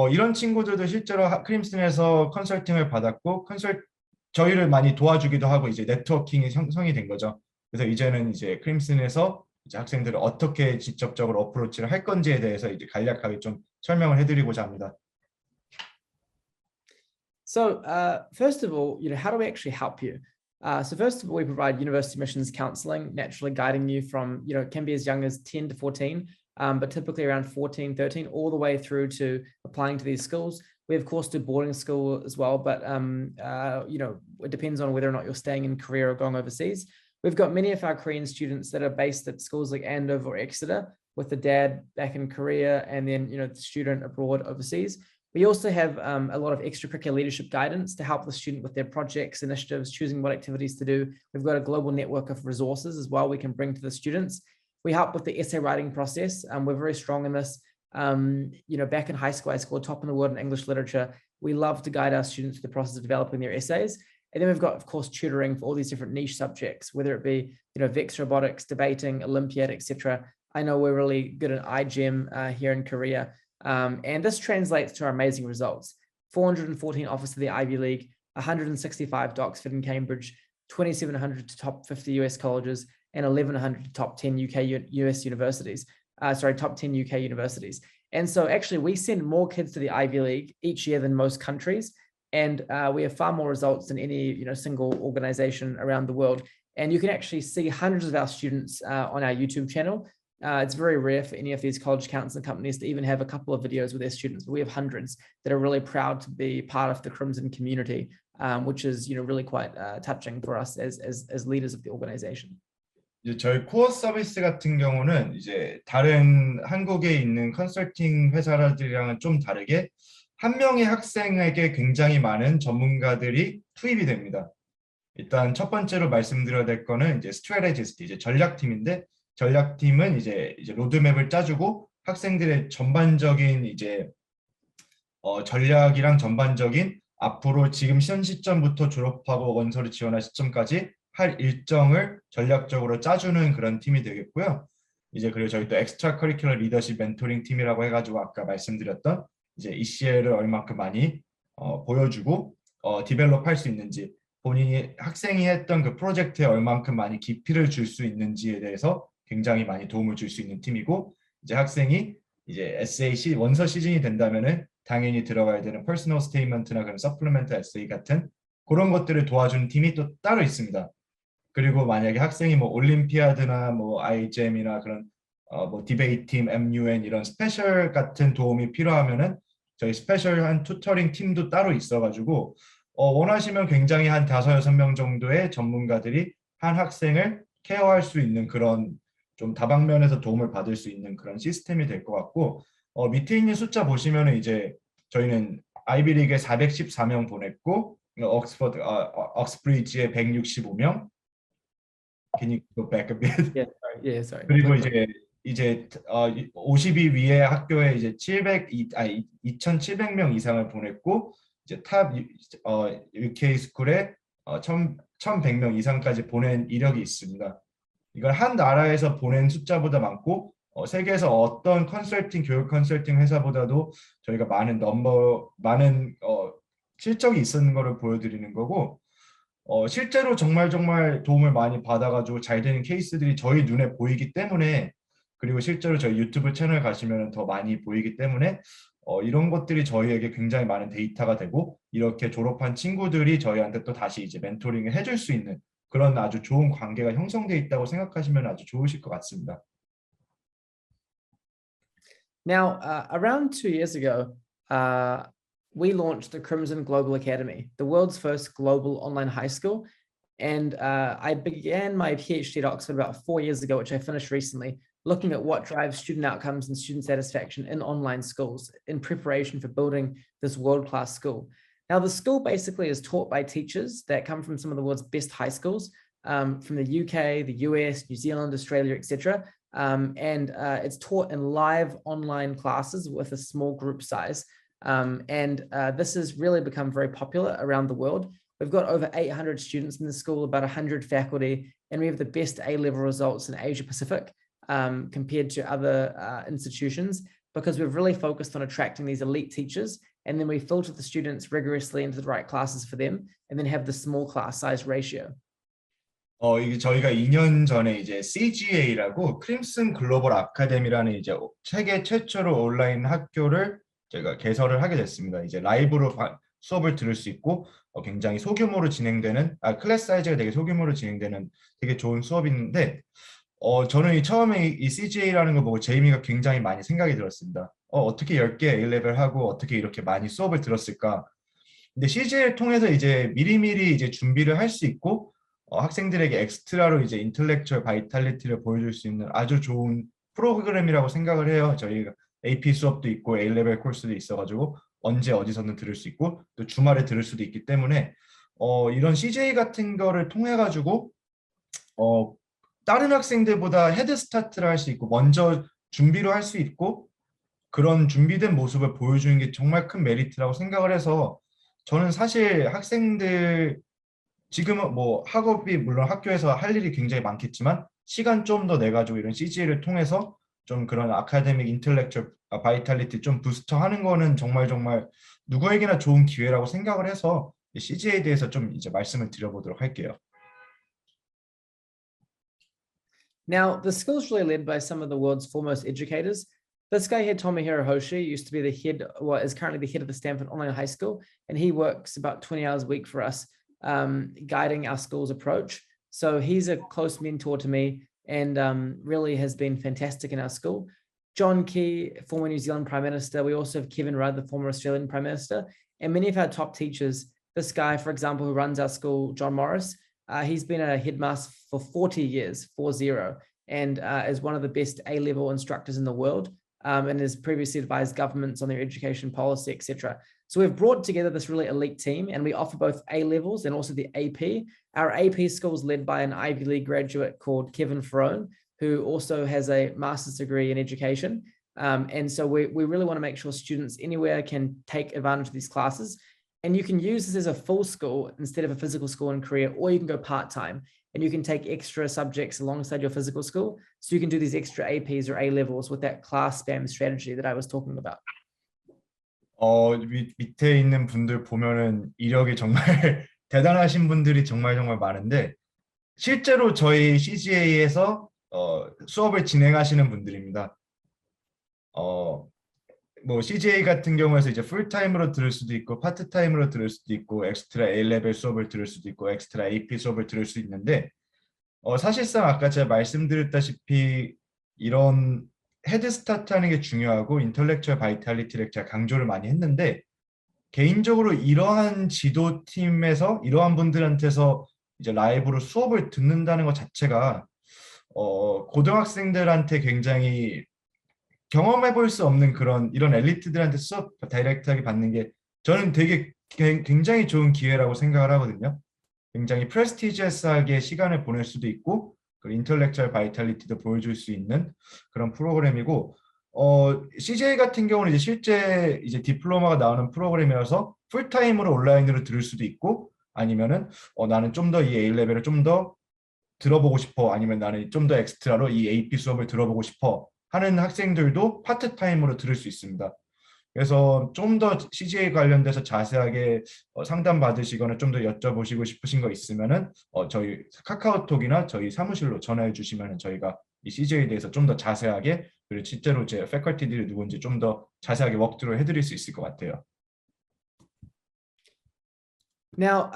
이런 친구들도 실제로 크림슨에서 컨설팅을 받았고 저희를 많이 도와주기도 하고 이제 네트워킹이 형성이 된 거죠. 그래서 이제는 이제 크림슨에서 이제 학생들을 어떻게 직접적으로 어프로치를 할 건지에 대해서 이제 간략하게 좀 설명을 해드리고자 합니다. So first of all, how do we actually help you? So first of all, we provide university admissions counseling, naturally guiding you from, it can be as young as 10 to 14, but typically around 14, 13, all the way through to applying to these schools. We, of course, do boarding school as well, but, it depends on whether or not you're staying in Korea or going overseas. We've got many of our Korean students that are based at schools like Andover or Exeter, with the dad back in Korea and then, the student abroad overseas. We also have a lot of extracurricular leadership guidance to help the student with their projects, initiatives, choosing what activities to do. We've got a global network of resources as well we can bring to the students. We help with the essay writing process. We're very strong in this. Back in high school, I scored top in the world in English literature. We love to guide our students through the process of developing their essays. And then we've got, of course, tutoring for all these different niche subjects, whether it be, VEX robotics, debating, Olympiad, etc. I know we're really good at iGEM here in Korea. And this translates to our amazing results. 414 offers to the Ivy League, 165 to Oxford and Cambridge, 2,700 to top 50 US colleges, and 1,100 to top 10 US universities. Top 10 UK universities. And so actually we send more kids to the Ivy League each year than most countries. and we have far more results than any single organization around the world. And you can actually see hundreds of our students on our YouTube channel. It's very rare for any of these college accountants and companies to even have a couple of videos with their students, but we have hundreds that are really proud to be part of the Crimson community, which is really quite touching for us as leaders of the organization. 이제 저희 코어 서비스 같은 경우는 이제 다른 한국에 있는 컨설팅 회사들이랑은 좀 다르게 한 명의 학생에게 굉장히 많은 전문가들이 투입이 됩니다. 일단 첫 번째로 말씀드려야 될 거는 이제 스트래티스트, 이제 전략팀인데 전략팀은 이제 로드맵을 짜주고 학생들의 전반적인 이제 전략이랑 전반적인 앞으로 지금 현 시점부터 졸업하고 원서를 지원할 시점까지 할 일정을 전략적으로 짜주는 그런 팀이 되겠고요. 이제 그리고 저희 또 엑스트라 커리큘러 리더십 멘토링 팀이라고 해가지고 아까 말씀드렸던 이제 ECL을 얼마큼 많이 보여주고 디벨롭 할 수 있는지, 본인이 학생이 했던 그 프로젝트에 얼만큼 많이 깊이를 줄 수 있는지에 대해서 굉장히 많이 도움을 줄 수 있는 팀이고, 이제 학생이 이제 에세이 원서 시즌이 된다면은 당연히 들어가야 되는 퍼스널 스테이트먼트나 그런 서플리멘트 에세이 같은 그런 것들을 도와주는 팀이 또 따로 있습니다. 그리고 만약에 학생이 뭐 올림피아드나 뭐 IGM이나 그런 뭐 디베이트 팀, MUN 이런 스페셜 같은 도움이 필요하면은 저희 스페셜한 투터링 팀도 따로 있어가지고 원하시면 굉장히 한 5-6명 정도의 전문가들이 한 학생을 케어할 수 있는 그런 좀 다방면에서 도움을 받을 수 있는 그런 시스템이 될 것 같고, 밑에 있는 숫자 보시면은 이제 저희는 아이비리그에 414명 보냈고, 옥스브리지에 165명. Can you go back a bit? Yeah, sorry. 그리고 이제 50위 위의 학교에 이제 2,700명 이상을 보냈고, 이제 탑 UK 스쿨에 1,100명 이상까지 보낸 이력이 있습니다. 이걸 한 나라에서 보낸 숫자보다 많고, 세계에서 어떤 교육 컨설팅 회사보다도 저희가 많은 실적이 있었는 거를 보여드리는 거고, 실제로 정말 도움을 많이 받아가지고 잘 되는 케이스들이 저희 눈에 보이기 때문에, 그리고 실제로 저희 유튜브 채널 가시면 더 많이 보이기 때문에 이런 것들이 저희에게 굉장히 많은 데이터가 되고, 이렇게 졸업한 친구들이 저희한테 또 다시 이제 멘토링을 해줄 수 있는 그런 아주 좋은 관계가 형성돼 있다고 생각하시면 아주 좋으실 것 같습니다. Now, around 2 years ago, we launched the Crimson Global Academy, the world's first global online high school. And I began my PhD at Oxford about 4 years ago, which I finished recently, looking at what drives student outcomes and student satisfaction in online schools in preparation for building this world-class school. Now, the school basically is taught by teachers that come from some of the world's best high schools, from the UK, the US, New Zealand, Australia, etc. And it's taught in live online classes with a small group size. This has really become very popular around the world. We've got over 800 students in the school, about 100 faculty, and we have the best A-level results in Asia Pacific compared to other institutions, because we've really focused on attracting these elite teachers, and then we filter the students rigorously into the right classes for them, and then have the small class size ratio. 이게 저희가 2년 전에 이제 CGA라고 크림슨 글로벌 아카데미라는 이제 세계 최초로 온라인 학교를 제가 개설을 하게 됐습니다. 이제 라이브로 수업을 들을 수 있고 굉장히 소규모로 진행되는 클래스 사이즈가 되게 소규모로 진행되는 되게 좋은 수업인데, 저는 처음에 이 CGA라는 거 보고 제이미가 굉장히 많이 생각이 들었습니다. 어떻게 10개 A-레벨 하고 어떻게 이렇게 많이 수업을 들었을까? 근데 CGA를 통해서 이제 미리미리 이제 준비를 할 수 있고 학생들에게 엑스트라로 이제 인텔렉츄얼 바이탈리티를 보여줄 수 있는 아주 좋은 프로그램이라고 생각을 해요. 저희가 AP 수업도 있고 A-레벨 코र्스도 있어가지고 언제 어디서든 들을 수 있고 또 주말에 들을 수도 있기 때문에 이런 CJ 같은 거를 통해 가지고 다른 학생들보다 헤드 스타트를 할 수 있고 먼저 준비를 할 수 있고 그런 준비된 모습을 보여주는 게 정말 큰 메리트라고 생각을 해서, 저는 사실 학생들 지금은 뭐 학업이 물론 학교에서 할 일이 굉장히 많겠지만 시간 좀 더 내 가지고 이런 CG를 통해서 좀 그런 아카데믹 인텔렉츄얼 바이탈리티 좀 부스터 하는 거는 정말 누구에게나 좋은 기회라고 생각을 해서 CG에 대해서 좀 이제 말씀을 드려보도록 할게요. Now, the school is really led by some of the world's foremost educators. This guy here, Tomohiro Hoshi, used to be the head, well, is currently the head of the Stanford Online High School, and he works about 20 hours a week for us, guiding our school's approach. So he's a close mentor to me and really has been fantastic in our school. John Key, former New Zealand Prime Minister. We also have Kevin Rudd, the former Australian Prime Minister, and many of our top teachers. This guy, for example, who runs our school, John Morris, he's been a headmaster for 40 years, 40, and is one of the best A-level instructors in the world, and has previously advised governments on their education policy, etc. So we've brought together this really elite team, and we offer both A-levels and also the AP. Our AP school is led by an Ivy League graduate called Kevin Ferrone, who also has a master's degree in education. And so we really want to make sure students anywhere can take advantage of these classes. And you can use this as a full school instead of a physical school in Korea, or you can go part-time and you can take extra subjects alongside your physical school. So you can do these extra APs or A-levels with that class spam strategy that I was talking about. 밑에 있는 분들 보면은 이력이 정말 대단하신 분들이 정말 많은데, 실제로 저희 CGA에서 수업을 진행하시는 분들입니다. 뭐 CGA 같은 경우에서 이제 풀타임으로 들을 수도 있고 파트타임으로 들을 수도 있고 엑스트라 A레벨 수업을 들을 수도 있고 엑스트라 AP 수업을 들을 수 있는데, 사실상 아까 제가 말씀드렸다시피 이런 헤드스타트 하는 게 중요하고 인텔렉츄얼 바이탈리티를 제가 강조를 많이 했는데, 개인적으로 이러한 지도팀에서 이러한 분들한테서 이제 라이브로 수업을 듣는다는 것 자체가 고등학생들한테 굉장히 경험해 볼 수 없는 이런 엘리트들한테 수업 다이렉트하게 받는 게 저는 되게 굉장히 좋은 기회라고 생각을 하거든요. 굉장히 프레스티지어스하게 시간을 보낼 수도 있고, 그리고 인텔렉츄얼 바이탈리티도 보여줄 수 있는 그런 프로그램이고, CJ 같은 경우는 이제 실제 이제 디플로마가 나오는 프로그램이라서 풀타임으로 온라인으로 들을 수도 있고, 아니면은 나는 좀 더 이 A레벨을 좀 더 들어보고 싶어, 아니면 나는 좀 더 엑스트라로 이 AP 수업을 들어보고 싶어 하는 학생들도 파트타임으로 들을 수 있습니다. 그래서 좀 더 CGA 관련돼서 자세하게 상담 받으시거나 좀 더 여쭤보시고 싶으신 거 있으면은 저희 카카오톡이나 저희 사무실로 전화해 주시면은 저희가 이 CGA에 대해서 좀 더 자세하게, 그리고 실제로 제 패컬티들이 누군지 좀 더 자세하게 워크트루 해드릴 수 있을 것 같아요. Now,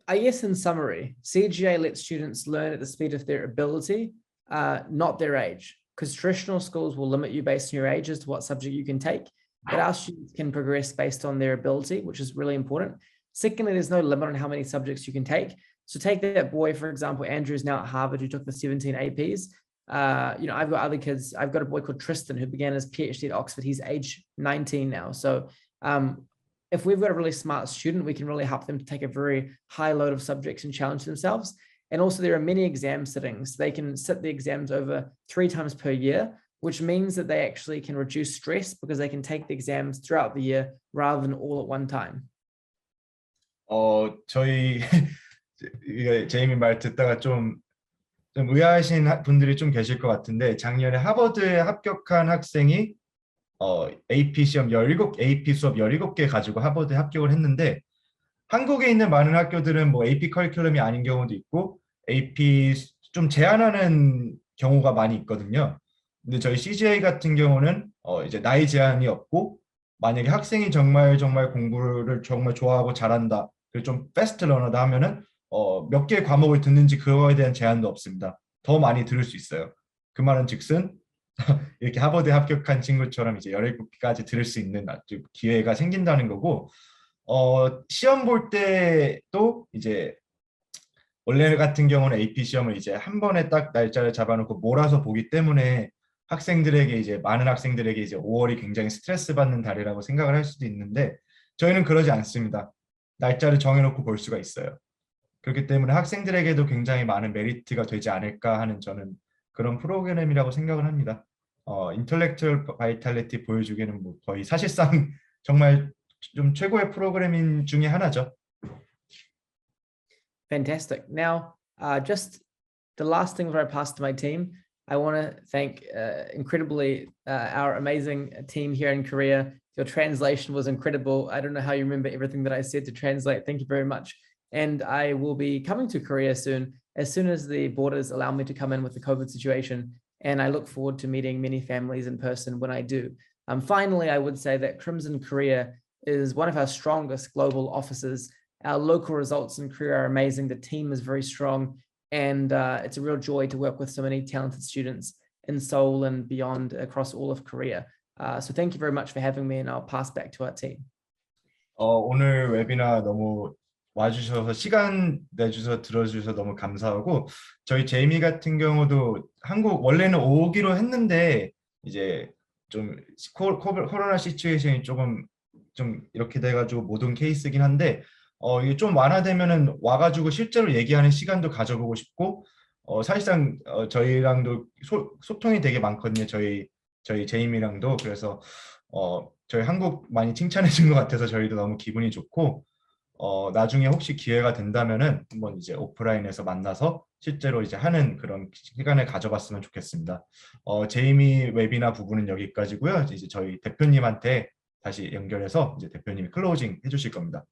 I guess in summary, CGA lets students learn at the speed of their ability, not their age. Because traditional schools will limit you based on your age as to what subject you can take, but our students can progress based on their ability, which is really important. Secondly, there's no limit on how many subjects you can take. So take that boy, for example, Andrew is now at Harvard, who took the 17 APs. I've got other kids. I've got a boy called Tristan who began his PhD at Oxford. He's age 19 now. So if we've got a really smart student, we can really help them to take a very high load of subjects and challenge themselves. And also there are many exam sittings. They can sit the exams over 3 times per year, which means that they actually can reduce stress because they can take the exams throughout the year rather than all at one time. 저희 제이미 말 듣다가 좀 의아하신 분들이 좀 계실 것 같은데, 작년에 하버드에 합격한 학생이 AP 시험 17, AP 수업 17개 가지고 하버드에 합격을 했는데, 한국에 있는 많은 학교들은 뭐 AP 커리큘럼이 아닌 경우도 있고 AP 좀 제한하는 경우가 많이 있거든요. 근데 저희 CGA 같은 경우는 이제 나이 제한이 없고, 만약에 학생이 정말 공부를 정말 좋아하고 잘한다, 그리고 좀 패스트 러너다 하면은 몇 개의 과목을 듣는지 그거에 대한 제한도 없습니다. 더 많이 들을 수 있어요. 그 말은 즉슨 이렇게 하버드에 합격한 친구처럼 이제 17개까지 들을 수 있는 기회가 생긴다는 거고, 시험 볼 때도 이제 원래 같은 경우는 AP 시험을 이제 한 번에 딱 날짜를 잡아놓고 몰아서 보기 때문에 학생들에게 이제 많은 학생들에게 이제 5월이 굉장히 스트레스 받는 달이라고 생각을 할 수도 있는데, 저희는 그러지 않습니다. 날짜를 정해놓고 볼 수가 있어요. 그렇기 때문에 학생들에게도 굉장히 많은 메리트가 되지 않을까 하는 저는 그런 프로그램이라고 생각을 합니다. 인텔렉츄얼 바이탈리티 보여주기에는 뭐 거의 사실상 정말 좀 최고의 프로그램인 중에 하나죠. Fantastic. Now, just the last thing before I pass to my team, I want to thank incredibly our amazing team here in Korea. Your translation was incredible. I don't know how you remember everything that I said to translate. Thank you very much. And I will be coming to Korea soon as the borders allow me to come in with the COVID situation. and I look forward to meeting many families in person when I do. Finally, I would say that Crimson Korea is one of our strongest global offices. Our local results in Korea are amazing. The team is very strong, and it's a real joy to work with so many talented students in Seoul and beyond across all of Korea. So thank you very much for having me, and I'll pass back to our team. 오늘 웨비나 너무 와주셔서 시간 내주셔서 들어주셔서 너무 감사하고 저희 제이미 같은 경우도 한국 원래는 오기로 했는데 이제 좀 코로나 시츄에이션이 조금 좀 이렇게 돼가지고 못 온 케이스긴 한데 이게 좀 완화되면은 와가지고 실제로 얘기하는 시간도 가져보고 싶고 사실상 저희랑도 소통이 되게 많거든요. 저희 제이미랑도. 그래서 저희 한국 많이 칭찬해 준 것 같아서 저희도 너무 기분이 좋고 나중에 혹시 기회가 된다면은 한번 이제 오프라인에서 만나서 실제로 이제 하는 그런 시간을 가져봤으면 좋겠습니다. 제이미 웨비나 부분은 여기까지고요. 이제 저희 대표님한테 다시 연결해서 이제 대표님이 클로징 해주실 겁니다.